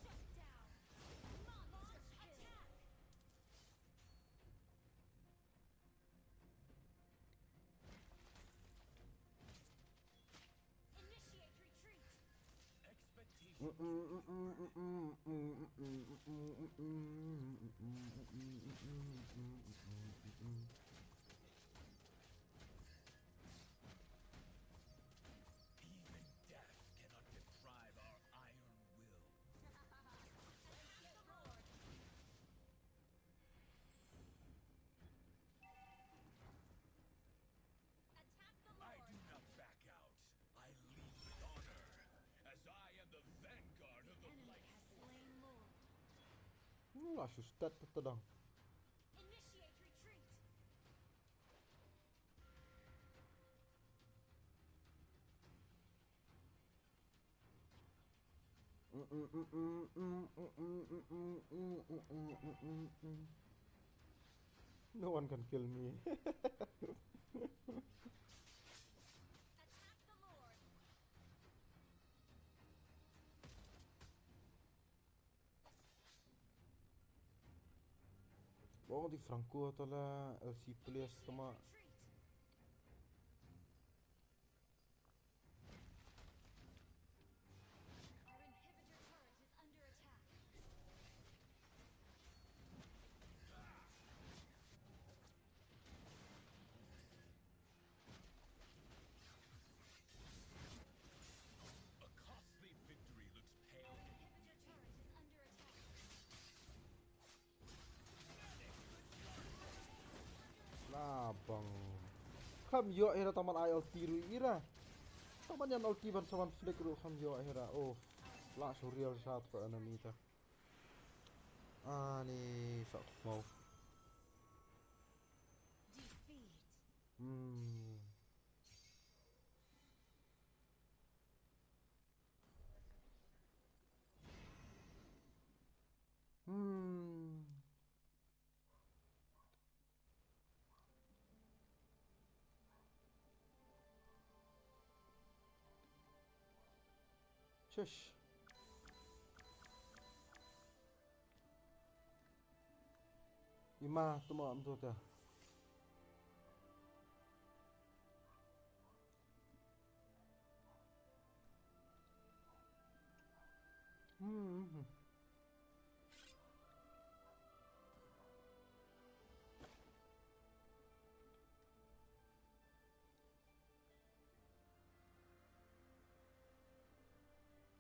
Speaker 2: Shut down. Monster attack. Initiate retreat.
Speaker 4: Expectation. Even death cannot deprive our iron will.
Speaker 2: Attack the Lord. Attack the
Speaker 4: I
Speaker 2: Lord.
Speaker 4: do not back out. I lead with honor, as I am the vanguard of the
Speaker 2: Enemy
Speaker 4: light.
Speaker 2: has slain Lord.
Speaker 1: Lah sustat tu dong.
Speaker 2: Initiate retreat.
Speaker 1: No one can kill me.
Speaker 2: Attack the Lord.
Speaker 1: Oh, di Franco tola LC players
Speaker 2: Initiate
Speaker 1: tama.
Speaker 2: retreat. Our inhibitor turret is under attack.
Speaker 4: A costly victory looks pale.
Speaker 2: Our inhibitor turret is under attack.
Speaker 1: Labang. Kam yo era taman ay ulti ru ira. Taman yan ulti ban saman flick ru kam yo era. Oh. La surreal shot ko enemy ta. Ni sak mau.
Speaker 2: Defeat.
Speaker 1: Hmm. Hmm. Shush. Ima tuma am tu ta. Hmm.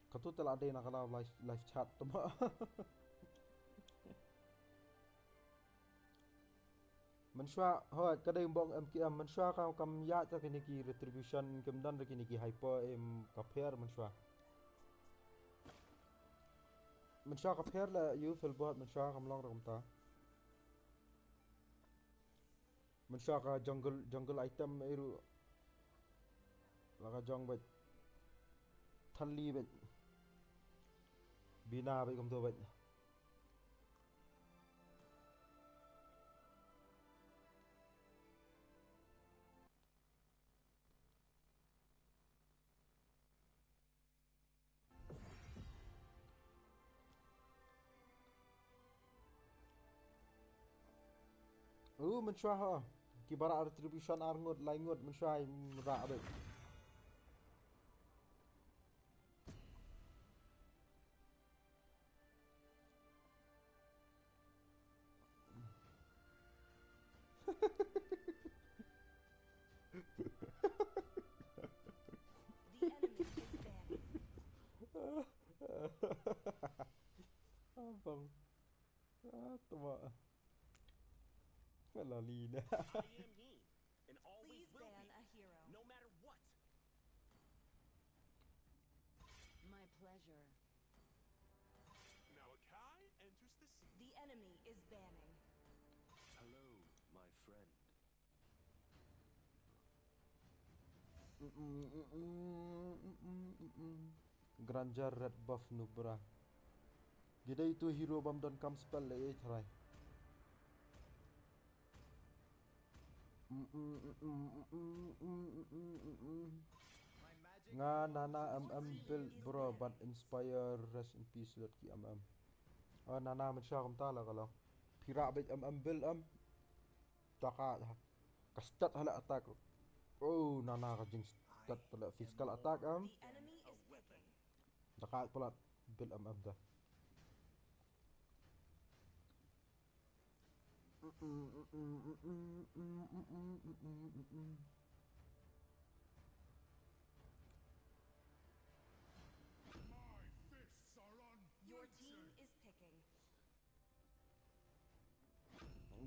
Speaker 1: Katu telah ada nak kalau live chat tuma. Mensua hoi kadai bong MKM mensua kam ya ta kini ki retribution kem dan kini ki hyper kapher mensua. Mensua kapher la you fil bot mensua kam long ram ta. Mensua ka jungle item iru la ka jong bet thalli bet bina bet kam to bet. Mensua ha. Ki bara retribution arngot laingot mensua ra bet.
Speaker 6: The enemy is banning.
Speaker 1: Abang. Tuma. Lalina.
Speaker 5: I am he, and always
Speaker 6: Please
Speaker 5: will
Speaker 6: ban
Speaker 5: be,
Speaker 6: a hero.
Speaker 5: no matter what.
Speaker 6: My pleasure.
Speaker 5: Malachi enters the scene.
Speaker 6: The enemy is banning.
Speaker 5: Hello, my friend.
Speaker 1: Granger red buff nubra. Gida itu hero bam don kam spell le try.
Speaker 3: My magic
Speaker 1: Nga
Speaker 3: flows
Speaker 1: nana
Speaker 3: as
Speaker 1: build bro but inspire rest in peace lot ki nana man sha kam tala kalau. Pira bet build taka kastat hala attack. Oh nana ka jing stat pala physical attack
Speaker 6: The enemy is picking.
Speaker 1: taka pala build da.
Speaker 4: My fists are
Speaker 6: Your
Speaker 4: unflinching.
Speaker 6: team is picking.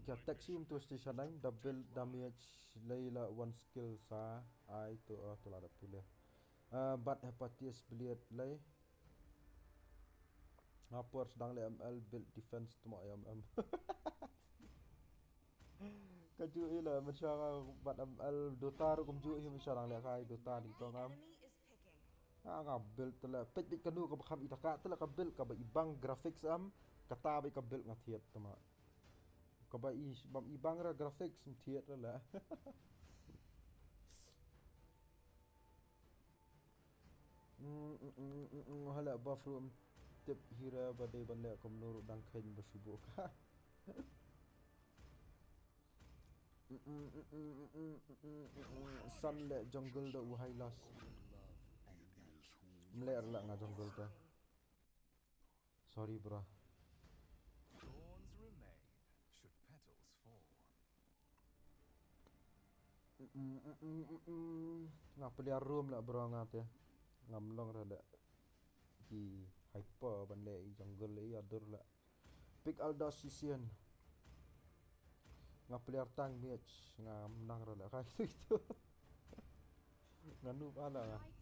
Speaker 1: Ja taxi to station nang double damage leila one skill sa ai to la da pula. But hepatitis bleed lay. Ngapor sedang le ML build defense tu mak ayam. Kaju ila masyara bat ML Dota ru kumju hi masyara le kai Dota di
Speaker 6: The
Speaker 1: tong am.
Speaker 6: enemy is picking.
Speaker 1: Nga build tela pet bit kanu ka bakam itaka tela ka build ka ba ibang graphics am kata ba ka build nga thiet tama. Có bà y băng ra graphics thiệt rồi là. Hala buffalo tip hira badai banda kom nuru dang khen basubo ka. Sunlit jungle da uhai las. Mler la nga jungle ta. Sorry bro.
Speaker 3: Thorns remain, should petals fall.
Speaker 1: Nga peliar room la bro nga te. Ngam long ra la. Ki hyper banda i jungle i adur la. Pick Aldas Sisian. Nga peliar tang match nga menang ra la kai tu. Nga noob ala nga.
Speaker 2: Night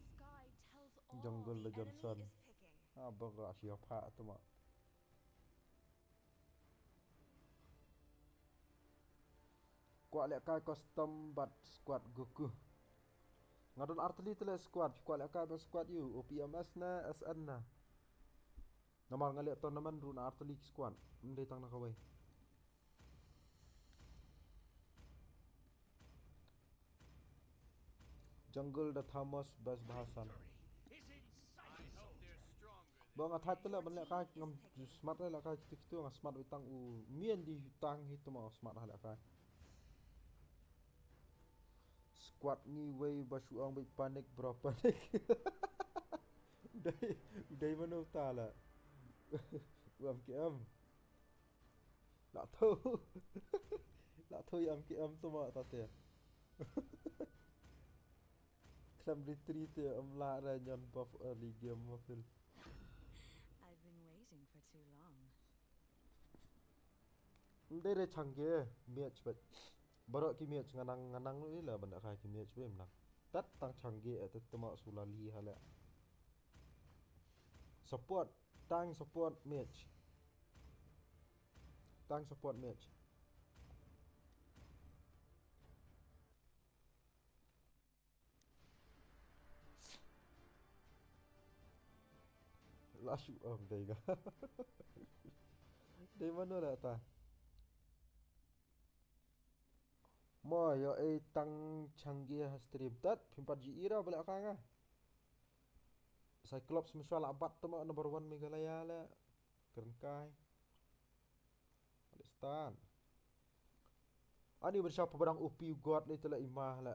Speaker 2: sky tells all
Speaker 1: Jungle
Speaker 6: The
Speaker 1: la Johnson.
Speaker 6: enemy is picking.
Speaker 1: Ah baga siapa tu mak. Kuat lek kai custom bat squad Goku. Ngadon artillery tele squad, kuat lek kai squad you OPMS na SN na. Namal ngalek tournament run artillery squad. Mendai tang nak kawai. Jungle da Thomas bas bahasan.
Speaker 4: Is inside. I hope they're stronger.
Speaker 1: Bang atat tele ban lek kai ngam smart lek kai kitu ngam smart utang u mien di tang hitu mau smart lek kai. Squad ni way basuang baik panik bro panik. Udai mana utala. Uam KM. Nak tahu. Nak tahu yang KM tu mak tate. Klam retreat ya amla ra nyon buff early game mafil.
Speaker 6: I've been waiting for too long.
Speaker 1: Ndai re changge match bet. Baru ki match nganang ni lah benda kai ki match be menang. Tat tang changge at temak sulali hala. Support tang support match. Tang support match. Lashu dai ga. Dai mana lah ta? Mo yo tang changge stream tat 4G ira balik kang ah. Cyclops misal abat tu mak number 1 Meghalaya la. Kerengkai. Palestan. Ani bersama barang OP God ni telah imah la.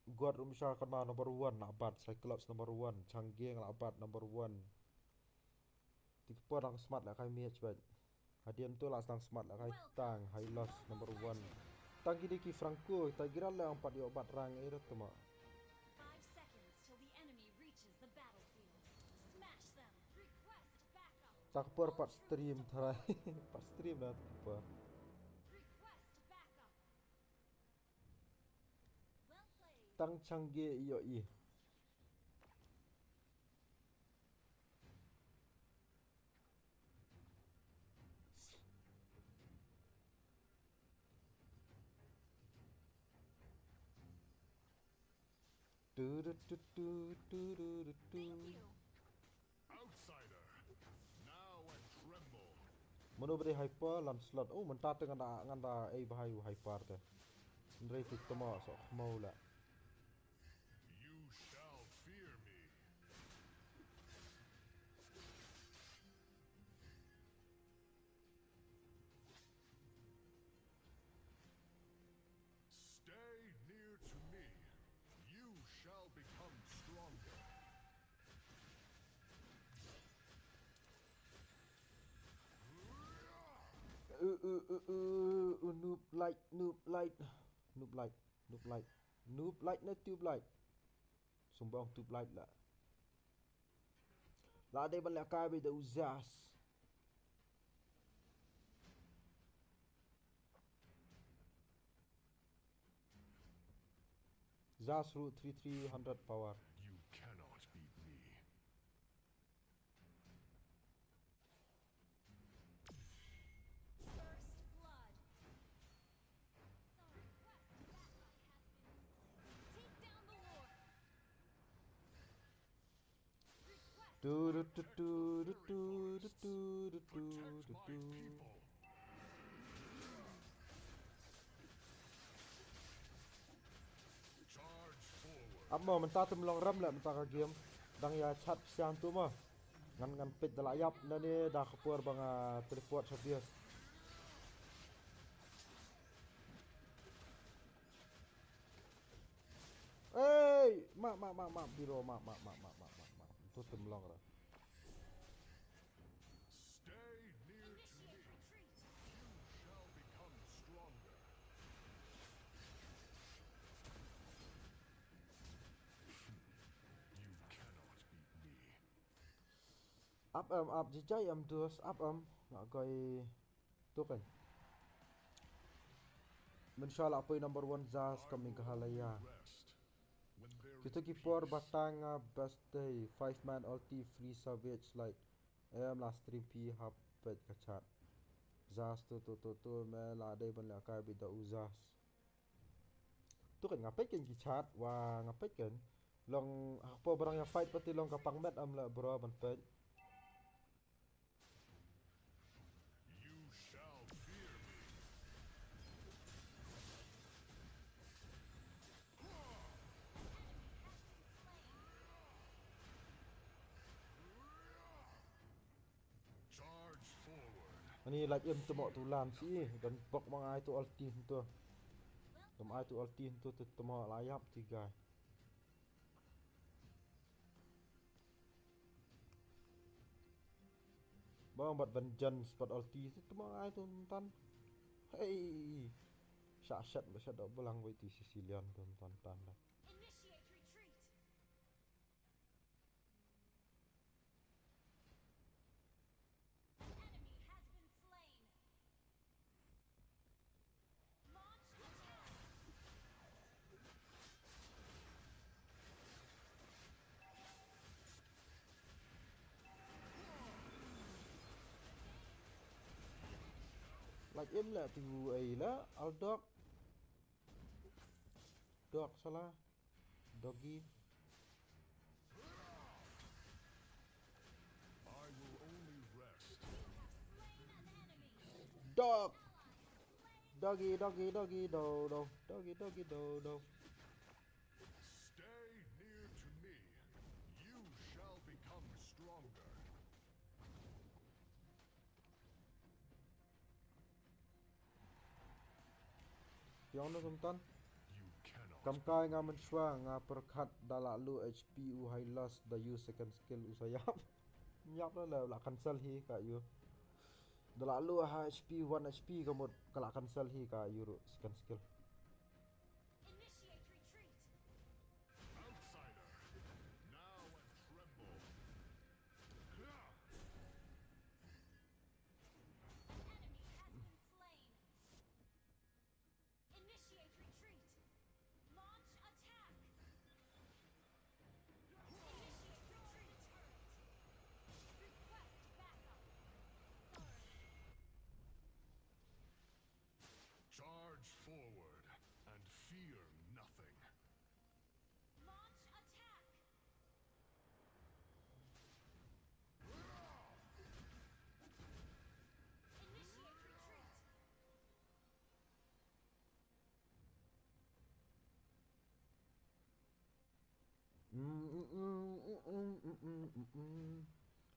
Speaker 1: God misal kan ma number 1 nak abat Cyclops number 1, Changge nak abat number 1. Tiga orang smart lah kai match bat. Hadian tu lah sang smart lah kai tang high loss number 1. Tang gini ki Franco, tak kira lah 4 dia obat rang era tu mak.
Speaker 2: 5 seconds till the enemy reaches the battlefield. Smash them. Request backup.
Speaker 1: Tak per 4 stream tharai. 4 stream lah tak per.
Speaker 2: Request backup. Well played.
Speaker 1: Tang Changge iyo i.
Speaker 2: Thank you.
Speaker 4: Outsider. Now I tremble.
Speaker 1: Mano beri hyper lam slot. Oh mentat dengan da bahai hyper te. Ndrei tik tama so mau la.
Speaker 4: You shall fear me. Stay near to me. You shall become stronger.
Speaker 1: Noob light na tube light. Sumbang tube light lah. La de balik kai da uzas. Zas root 3300 power.
Speaker 4: You cannot beat me.
Speaker 2: First blood. Some request backup has been slain. Take down the war. Request
Speaker 4: Protect my people.
Speaker 1: Up mo mentah tu melong ram lah mentah ka game. Dang ya chat siang tu mah. Ngan pit dalam ayap na ni dah kepur bang teleport sabias. Hey, mak biro mak. Tu melong dah.
Speaker 4: Stay near to me.
Speaker 2: Initiate retreat.
Speaker 4: You shall become stronger. You cannot beat me.
Speaker 1: Up jijai dus up nak koi tu kan. Inshallah apa number 1 Zaz kami ke halaya.
Speaker 4: Rest. When there
Speaker 1: Kita
Speaker 4: is
Speaker 1: kipor
Speaker 4: peace,
Speaker 1: batang best day 5 man ulti free savage like last stream pi hapet kacat. Zaz tu me la dai ban la kai bi da uzas. Tu kan ngapai kan kicat wa ngapai kan long apa barang yang fight pati long kapang met la bro ban pet.
Speaker 4: you shall fear me. Charge forward.
Speaker 1: Ani like em tu mok tulan si dan bok mangai tu ulti tu. Tum ai tu ulti tu temo layap tiga. Bang buat vengeance buat ulti tu temo ai tu tan. Hey. Syat besar dak belang wei ti Sicilian tu tan lah.
Speaker 2: Initiate retreat. Enemy has been slain. Launch attack.
Speaker 1: Like em lah tunggu ai lah Aldok. Dog salah. Doggy.
Speaker 4: I will only rest.
Speaker 2: Slain an enemy.
Speaker 1: Dog.
Speaker 2: Slain.
Speaker 1: Doggy do. Doggy do.
Speaker 4: Stay near to me. You shall become stronger.
Speaker 1: Tiang no tumtan.
Speaker 4: You cannot.
Speaker 1: Kam kai nga menshwa nga perkat dalak lu HP u high loss da you second skill u sayap. Nyap lah cancel hi ka you. Dalak lu HP 1 HP kamu kalak cancel hi ka you second skill.
Speaker 2: Initiate retreat.
Speaker 4: Outsider. Now and tremble.
Speaker 2: Enemy has been slain. Initiate retreat. Launch attack. Initiate retreat. Request backup.
Speaker 4: Charge forward and fear nothing.
Speaker 2: Launch attack. Initiate retreat.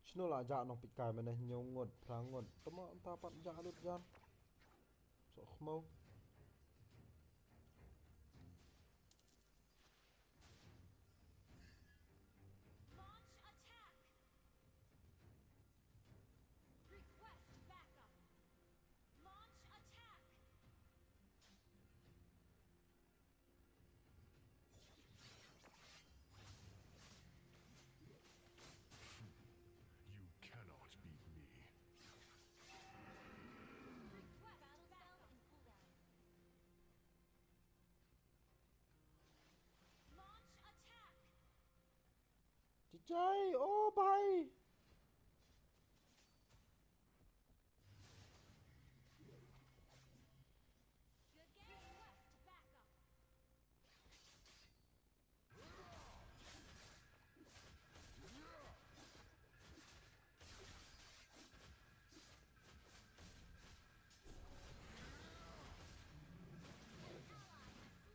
Speaker 1: Shino la ja no pikai mana nyongot prangot. Tama tapat ja alut jan. So khmau.
Speaker 2: Launch attack. Request backup. Launch attack.
Speaker 4: You cannot beat me.
Speaker 2: Request backup. Launch attack.
Speaker 1: Cicai, oh bye.
Speaker 2: Good game. Request backup.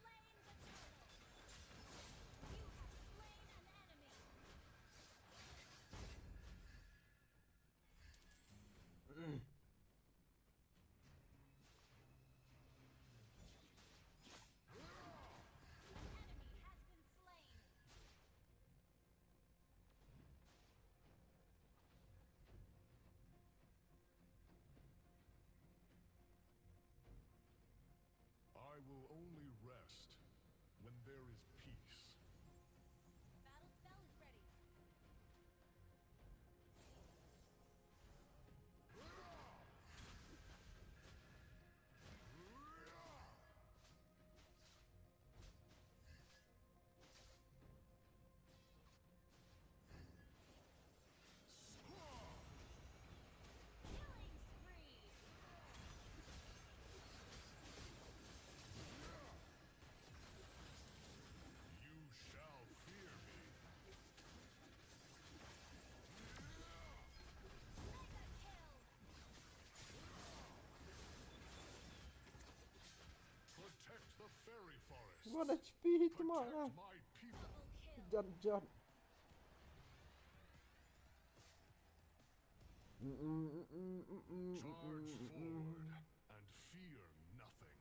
Speaker 2: Slain the turtle. You
Speaker 4: there is peace.
Speaker 2: Battle spell is ready. Killing spree.
Speaker 4: You shall fear me.
Speaker 2: Mega kill.
Speaker 4: Protect the fairy forest.
Speaker 1: 1 HP tomorrow.
Speaker 4: Protect my people.
Speaker 2: Double kill.
Speaker 1: John.
Speaker 4: Charge forward and fear nothing.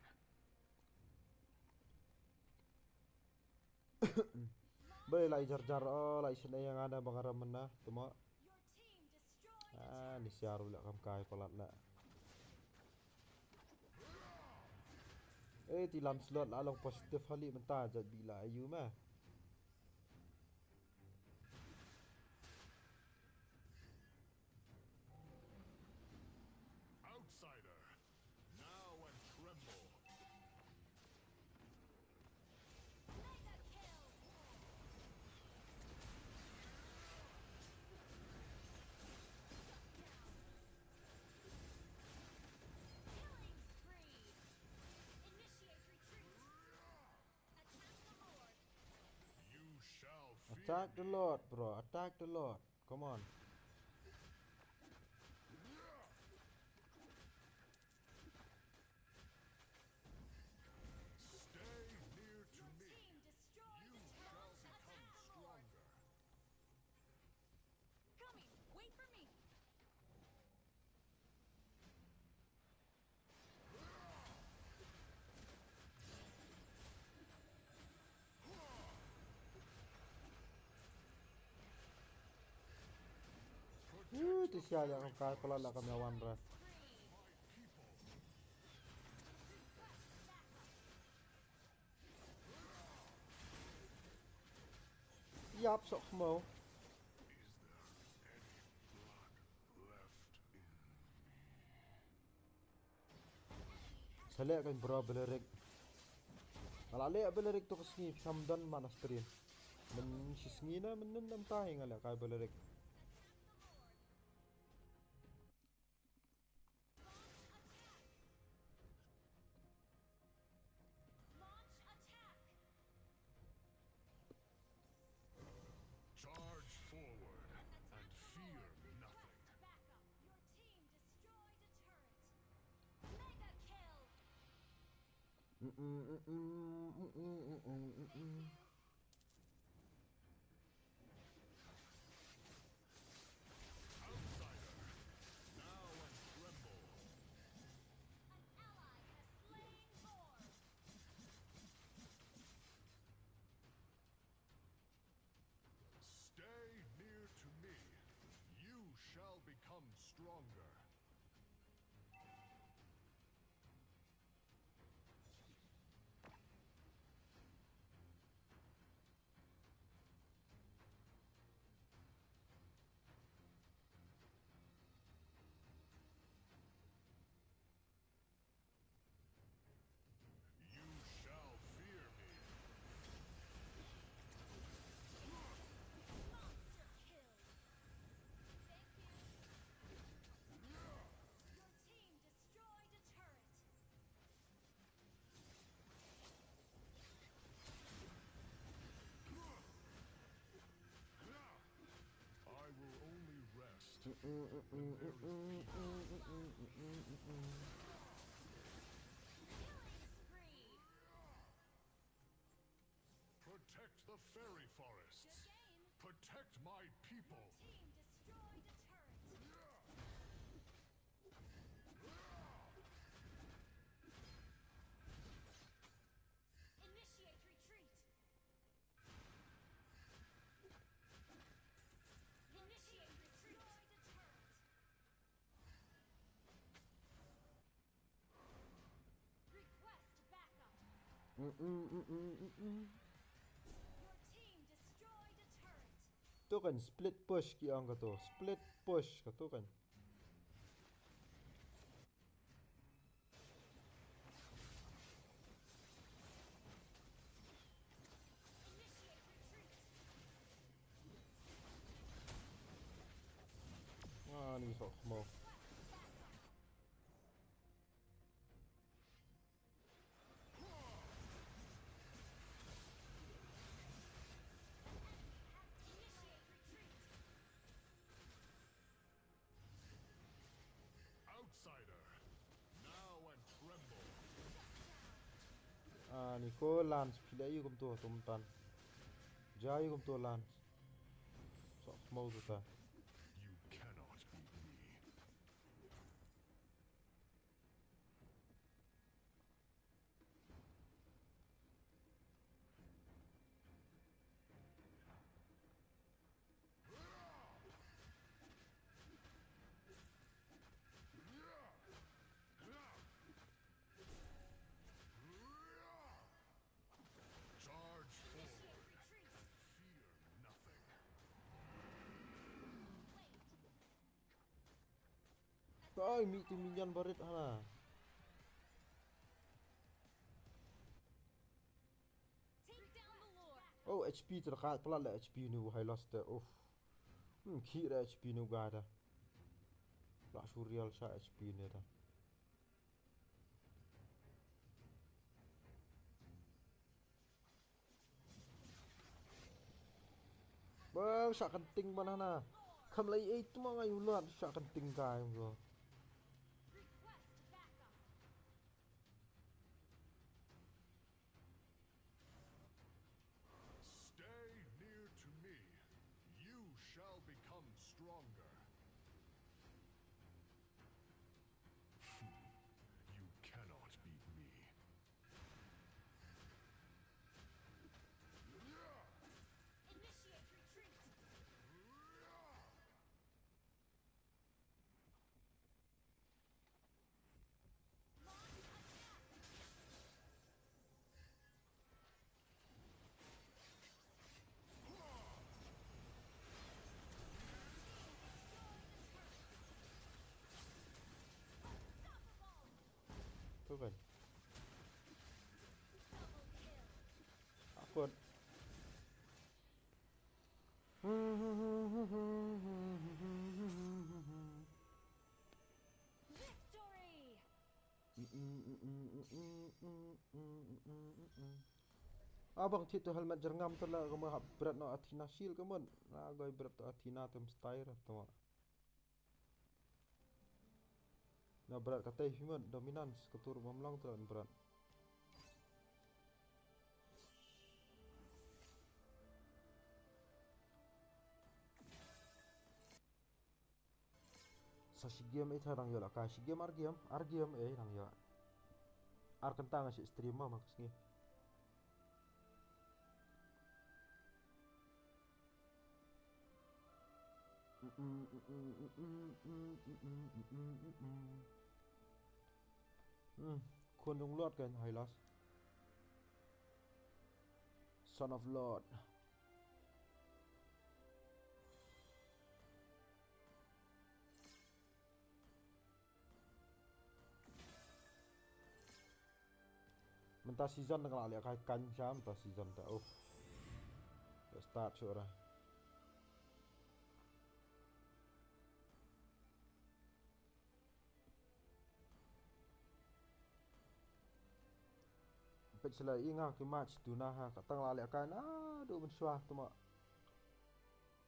Speaker 1: Boleh lah jar-jar lah isin yang ada bangara mana tuma.
Speaker 2: Your team destroyed a
Speaker 1: Ah
Speaker 2: turret.
Speaker 1: ni siaru lah kam kai pelat lah. Tilam slot lah long positif halik mentah jad bila ayu mah.
Speaker 4: Outsider, now and tremble.
Speaker 2: Mega kill. Killing spree. Initiate retreat. Attack the Lord.
Speaker 4: You shall fear
Speaker 1: Attack the
Speaker 4: me.
Speaker 1: Lord, bro. Attack the Lord. Come on.
Speaker 4: Stay near to
Speaker 2: Your
Speaker 4: me.
Speaker 2: team destroyed
Speaker 4: You
Speaker 2: the
Speaker 4: shall
Speaker 2: turret.
Speaker 4: become
Speaker 2: Attack the Lord.
Speaker 4: stronger.
Speaker 2: Coming. Wait for me.
Speaker 1: Ti siya yang kam kai pelat lah kami awan ras.
Speaker 2: Spree.
Speaker 4: My people.
Speaker 2: Request backup.
Speaker 1: Yap sok mau.
Speaker 4: Is there any blood left in me?
Speaker 1: Salek kan bro belerik. Malale belerik tu kesni samdan mana stream. Men sisngi na menendam tai ngala kai belerik.
Speaker 2: Launch attack.
Speaker 4: Charge forward and fear nothing.
Speaker 2: Request backup. Your team destroyed a turret. Mega kill. Thank you.
Speaker 4: Outsider, now and tremble.
Speaker 2: An ally has slain Lord.
Speaker 4: Stay near to me. You shall become stronger. You shall fear me.
Speaker 2: Monster kill. Thank you. Your team destroyed a turret.
Speaker 4: I will only rest when there is peace.
Speaker 2: Killing spree.
Speaker 4: Protect the fairy forest.
Speaker 2: Good game.
Speaker 4: Protect my people.
Speaker 2: Team destroyed a turret. Initiate retreat. Initiate retreat. Destroyed a turret. Request backup.
Speaker 1: Tu kan split push ki ang kata. Split push kata kan. Ah, ni sok mau.
Speaker 4: Outsider, now and tremble.
Speaker 1: Ah, ni ko Lance pilih ayu kum tu tumtan. Jai kum tu Lance. Sok mau tu ta.
Speaker 4: You cannot beat me. Charge forward. Fear nothing.
Speaker 1: Ai mi tu minyan barit hana.
Speaker 2: Take down the lord.
Speaker 1: Oh, HP terdekat pelan lah HP ni wahai lost dah. Oh. Kira HP ni gak ada. Lah surreal sah HP ni dah. Bang, syak kenting mana na. Kam lai tu mah ngai ulat syak kenting kai go.
Speaker 2: Request backup.
Speaker 4: Stay near to me. You shall become stronger. You cannot beat me.
Speaker 2: Initiate retreat. Launch attack. Unstoppable.
Speaker 1: Tu kan.
Speaker 2: Double kill.
Speaker 1: Apa?
Speaker 2: Victory.
Speaker 1: Abang tu helmet jerngam tu lah kamu berat no Athena shield kamu. Nah, goi berat tu Athena tem style tu. Nah berat kata human dominance ketur mamlang tu berat. Sashi game itu orang yo lah kasih game argiam orang yo. Ar kentang asyik streamer maksudnya. Kundung Lord kan Hylas. Son of Lord. Mentah season dengan lihat kai kan jam mentah season dah. Oh. Dah start suara. Pecela ingat ke match tu nah katang la lihat kai nah do mensuah tu mak.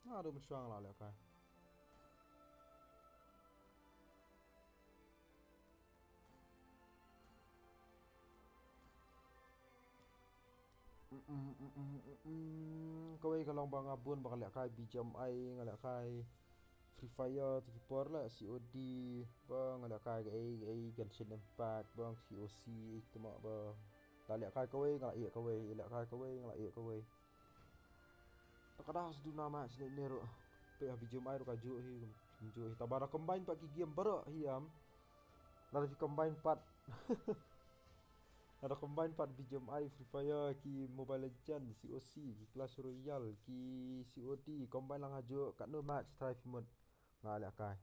Speaker 1: Nah do mensuah la lihat kai. Kau kalau bang abun bakal lihat kai BGMI ngalak kai Free Fire Tipor lah COD bang ngalak kai Genshin Impact bang COC itu mak bang. Dah lihat kai kau ngalak iya kau lihat kai kau ngalak iya kau. Tak ada sedu nama sini ni ro. Pe BGMI ro kaju hi menju hi tabara combine pak game baru hiam. Dah combine part Ada combine PUBG MI, Free Fire, ki Mobile Legends, COC, ki Clash Royale, ki COD, combine lang hajo kat no match try mode. Ngalak kai.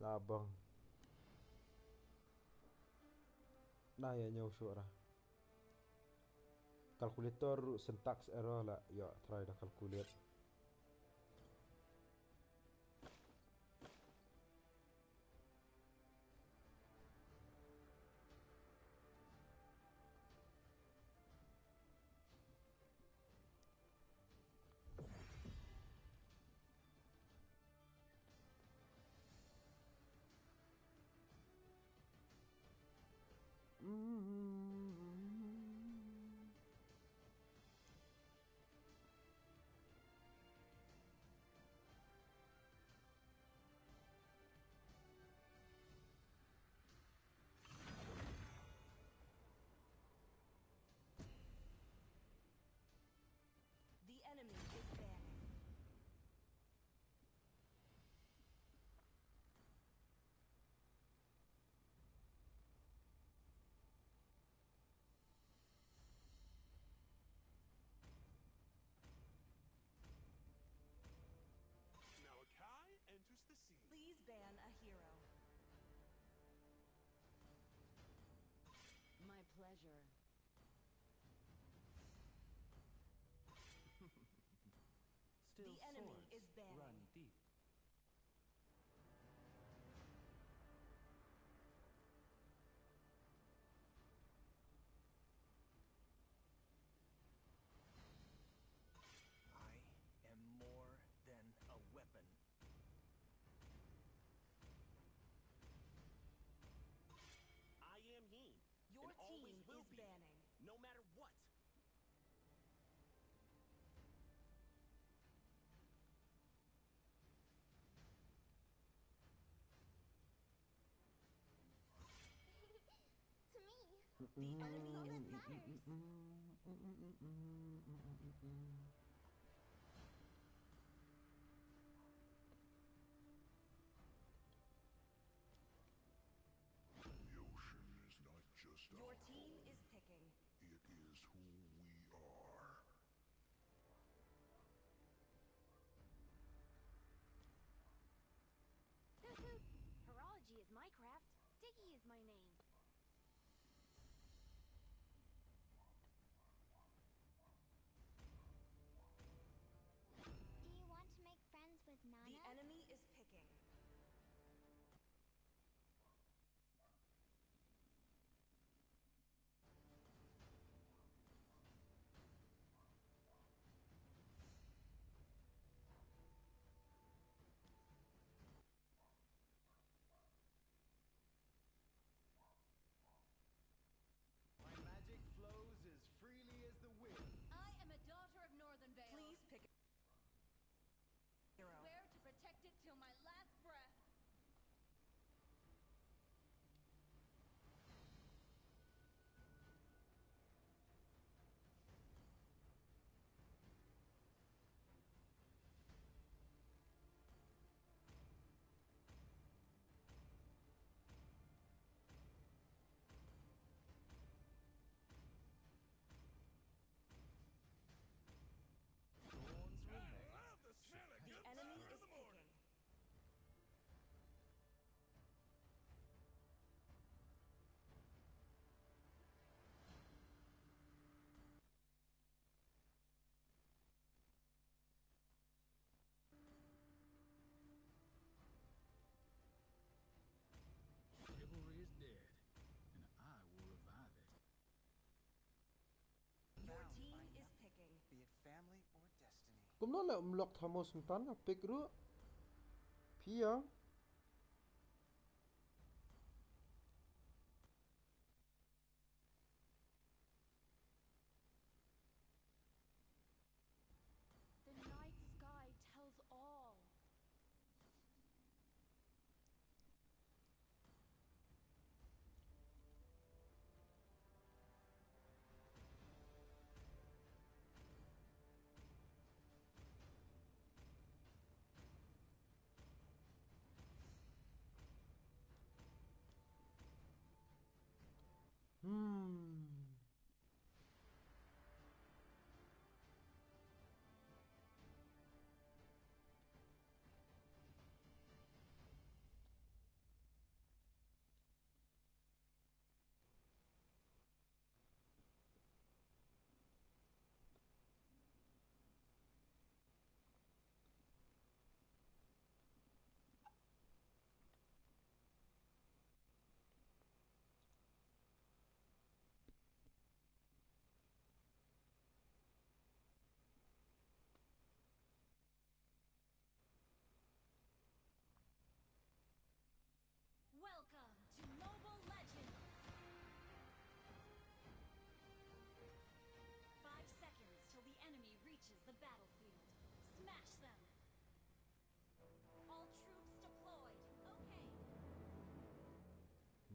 Speaker 1: Labang. Nah ya nyaw suara. Kalkulator syntax error lah. Ya try dah calculate.
Speaker 6: The enemy is banning.
Speaker 5: Malachi enters the scene.
Speaker 6: Please ban a hero. My pleasure.
Speaker 3: Still
Speaker 6: The enemy
Speaker 3: swords
Speaker 6: is banning.
Speaker 3: run deep. I am more than a weapon.
Speaker 5: I am he.
Speaker 6: Your
Speaker 5: and always
Speaker 6: team
Speaker 5: will
Speaker 6: is
Speaker 5: be,
Speaker 6: banning.
Speaker 5: no matter what.
Speaker 2: To me.
Speaker 6: The enemy is
Speaker 2: matters.
Speaker 7: The ocean is not just
Speaker 6: Your
Speaker 7: our
Speaker 6: team
Speaker 7: home,
Speaker 6: is picking.
Speaker 7: it is who we are.
Speaker 2: Horology is my craft. Diggy is my name.
Speaker 8: Do you want to make friends with Nana?
Speaker 6: The enemy is picking.
Speaker 3: My magic flows as freely as the wind.
Speaker 2: I am a daughter of Northern Vale.
Speaker 6: Please pick a hero.
Speaker 2: Swear to protect it till my last breath.
Speaker 3: Thorns remain.
Speaker 5: Love the smell of
Speaker 6: The
Speaker 5: good
Speaker 6: enemy
Speaker 5: butter in
Speaker 6: is
Speaker 5: the morning.
Speaker 6: picking.
Speaker 4: Chivalry is dead, and I will revive it.
Speaker 6: Your
Speaker 3: Bound
Speaker 6: team
Speaker 3: by
Speaker 6: is
Speaker 3: nothing,
Speaker 6: picking.
Speaker 3: be it family or destiny.
Speaker 1: Kom nou lah unlock Thamos Montana, pick ru. Pia.
Speaker 2: The night sky tells all.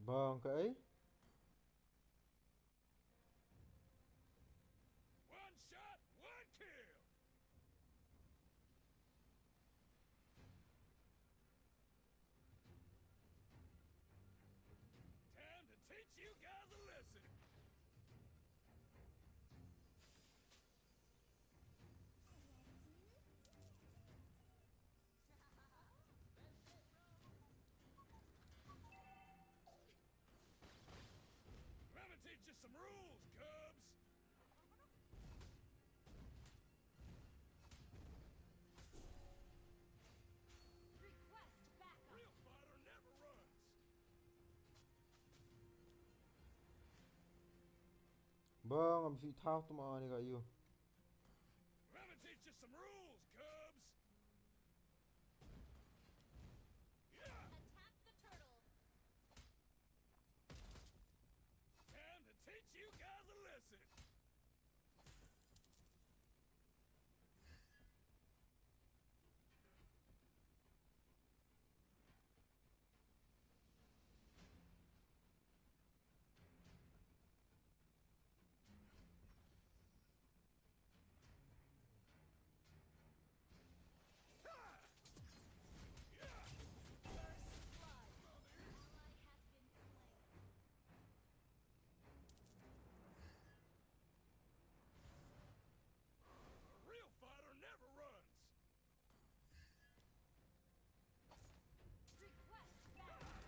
Speaker 1: Bangkay.
Speaker 4: One shot, one kill. Time to teach you guys a lesson. Let me teach you some rules, Cubs.
Speaker 2: Request backup.
Speaker 4: Real fighter never runs.
Speaker 1: Bang, am si thao to mga ni kayo.
Speaker 4: Let me teach you some rules, Cubs. Yeah,
Speaker 2: Attack the turtle.
Speaker 4: time to teach you guys a lesson.
Speaker 2: First blood. Ally has been slain.
Speaker 4: A real fighter never runs.
Speaker 2: Request backup.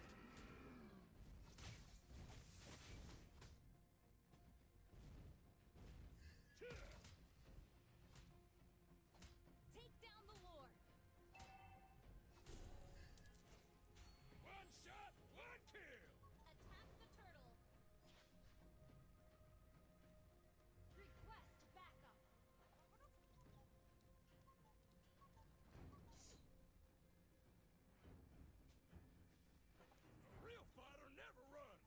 Speaker 2: Take down the lord.
Speaker 4: One shot, one kill.
Speaker 2: Attack the turtle. Request backup.
Speaker 4: A real fighter never runs.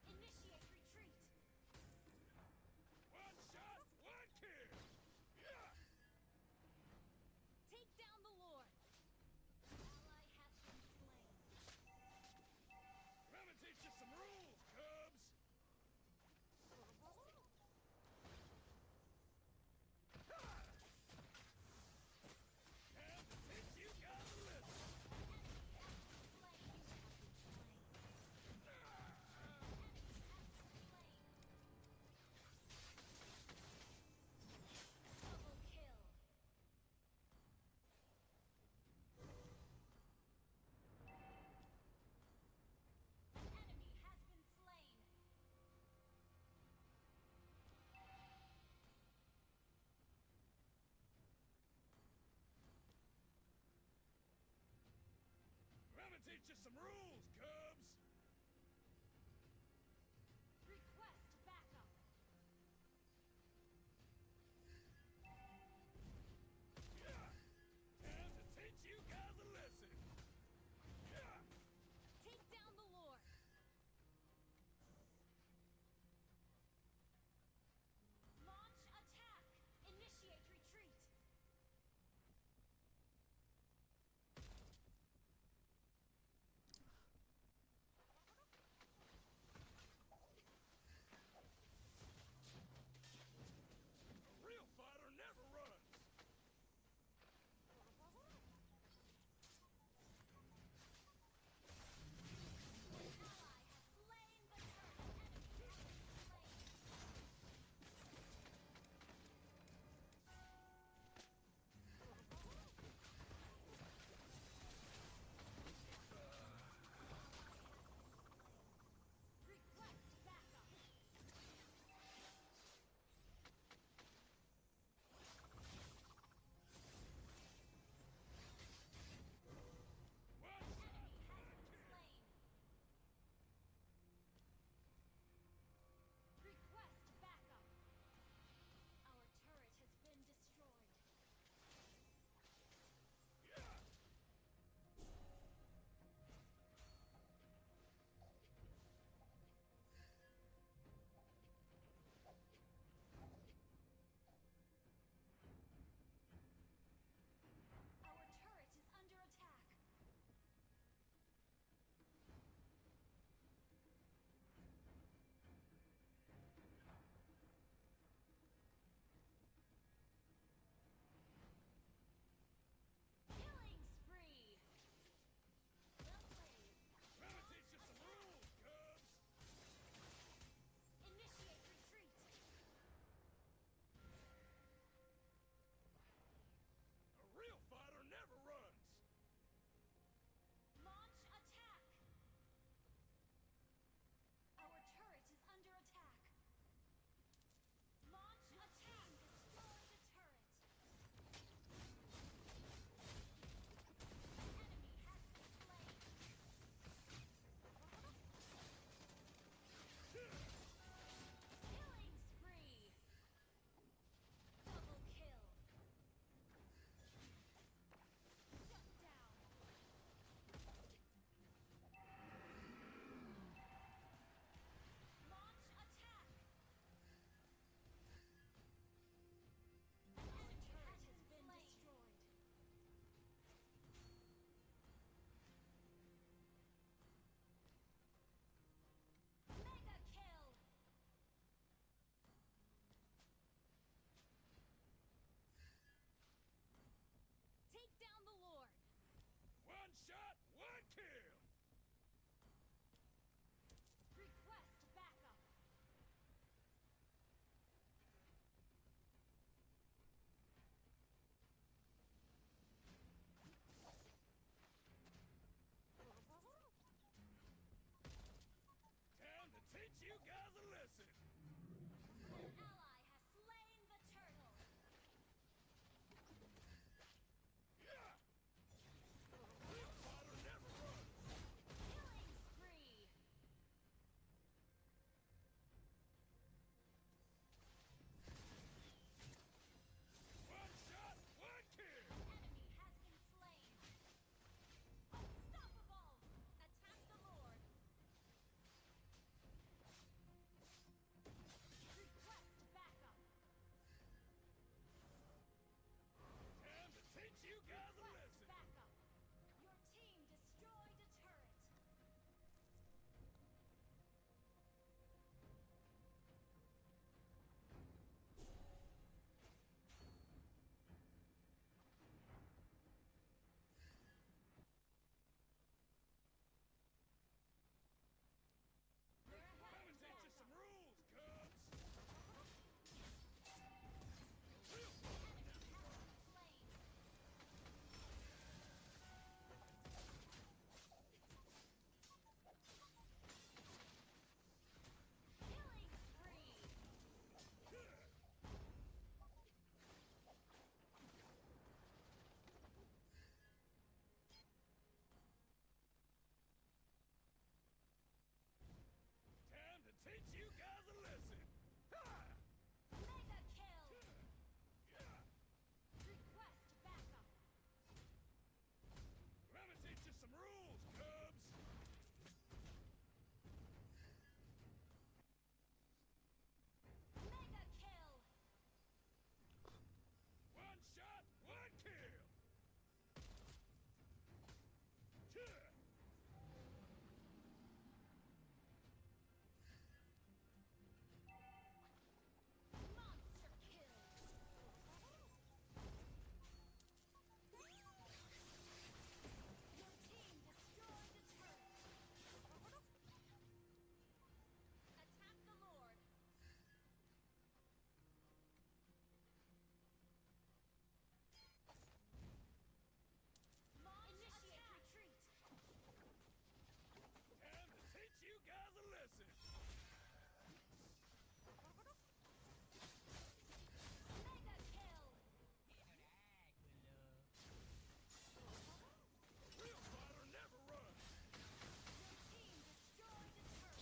Speaker 2: Initiate retreat.
Speaker 4: One shot, one kill. Yeah,
Speaker 2: Take down the lord. Ally has been slain.
Speaker 4: let me teach you some rules, Cubs. Time to teach you guys a lesson.
Speaker 2: Double kill. Enemy has been slain.
Speaker 4: Let me teach you some rules, Cubs.
Speaker 2: Request backup.
Speaker 4: Yeah, time to teach you guys a lesson. Yeah,
Speaker 2: Take down the lord. Launch attack. Initiate retreat.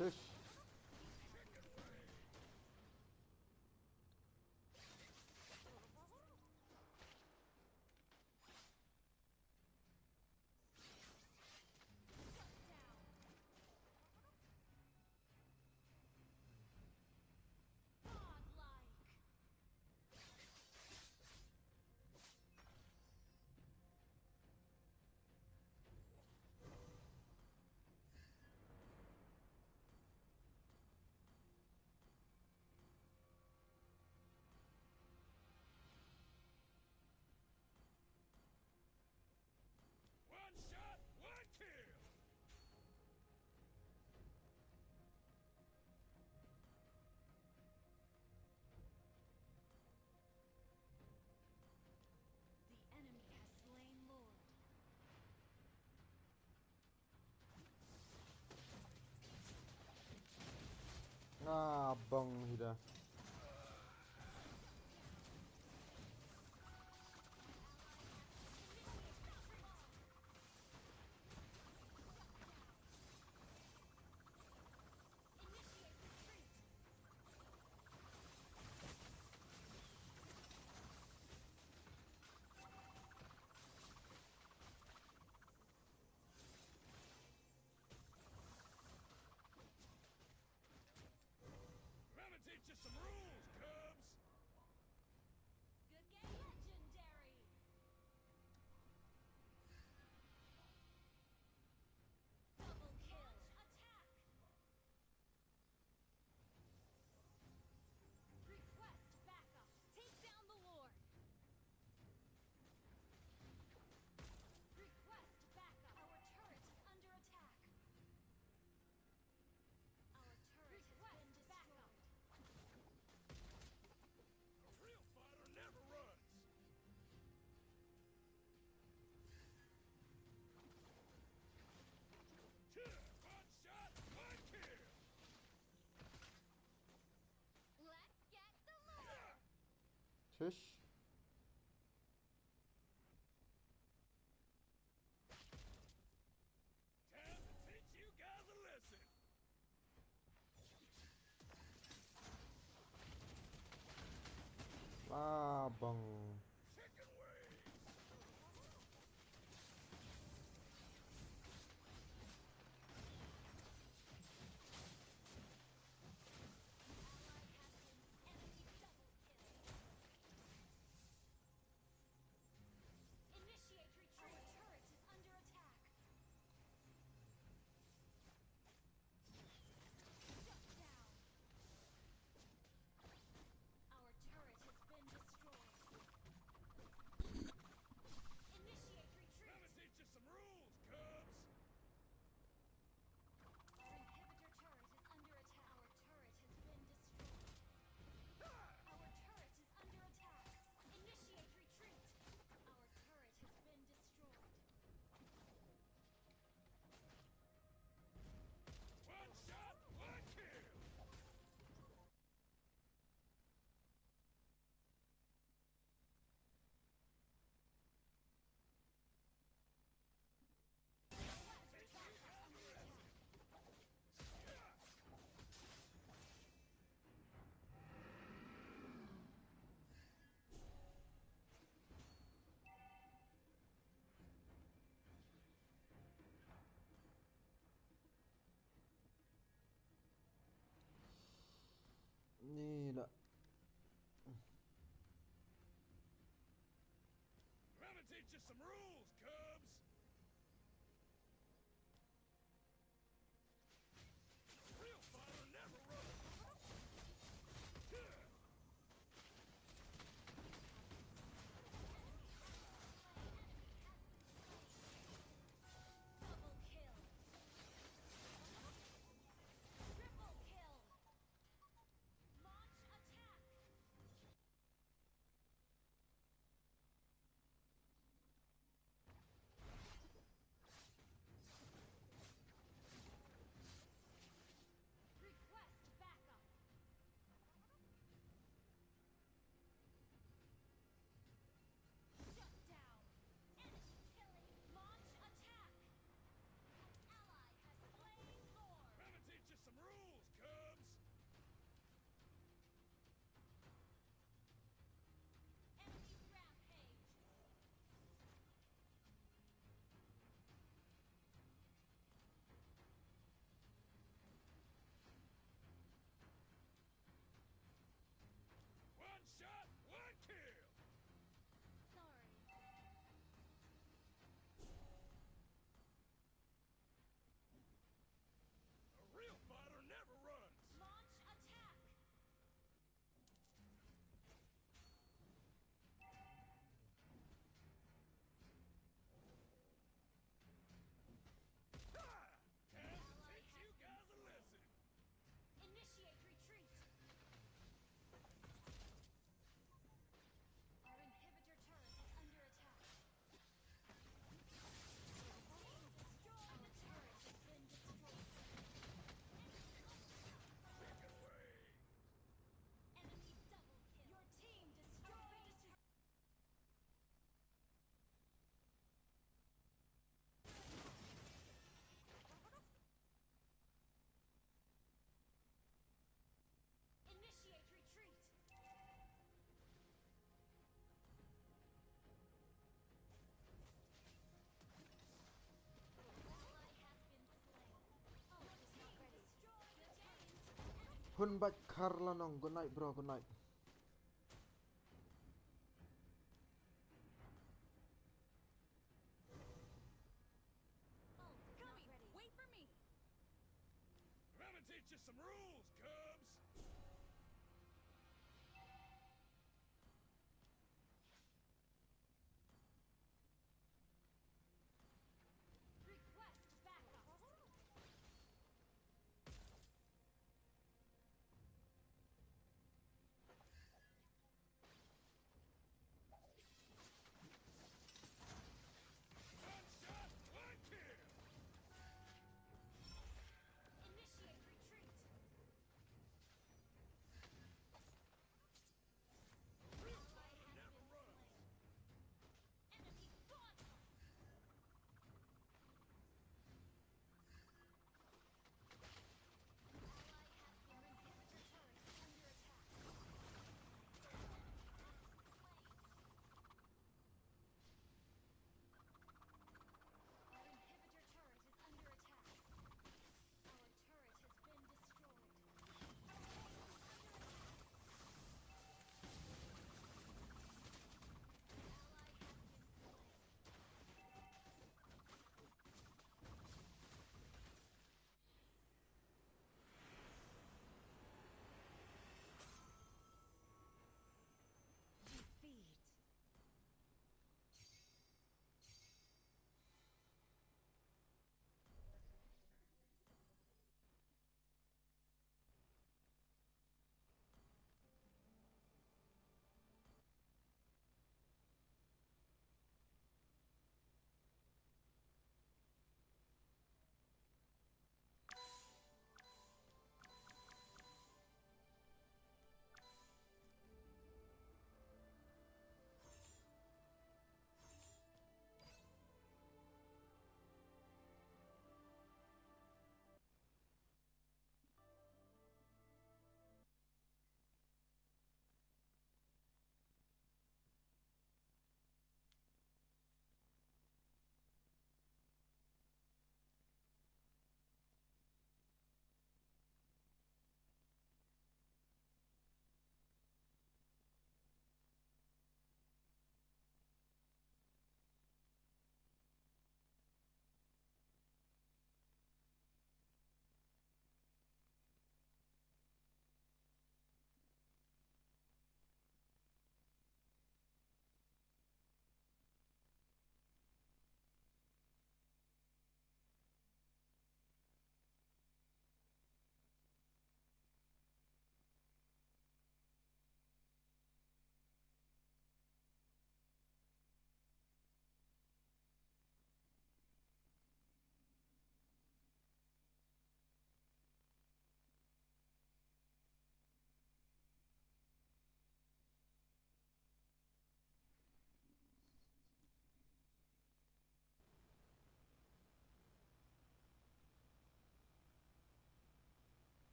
Speaker 1: Shush.
Speaker 2: Godlike.
Speaker 4: One shot, one kill.
Speaker 2: The enemy has slain Lord.
Speaker 1: Ah, bang sudah.
Speaker 2: Initiate retreat.
Speaker 4: Let me teach you some rules, Cubs.
Speaker 2: Good game. Legendary. Double kill. Attack. Request backup. Take down the Lord. Request backup. Our turret is under attack. Our turret has been destroyed.
Speaker 4: A real fighter never runs. One shot, one kill.
Speaker 8: Let's get the Lord.
Speaker 1: Shush.
Speaker 4: Time to teach you guys a lesson.
Speaker 1: Ah, bang.
Speaker 4: Chicken wings.
Speaker 2: Enemy double kill.
Speaker 1: Hun bat Karlanong. Good night, bro. Good night.
Speaker 2: Coming. Wait for me.
Speaker 4: I'm gonna teach you some rules, cuz.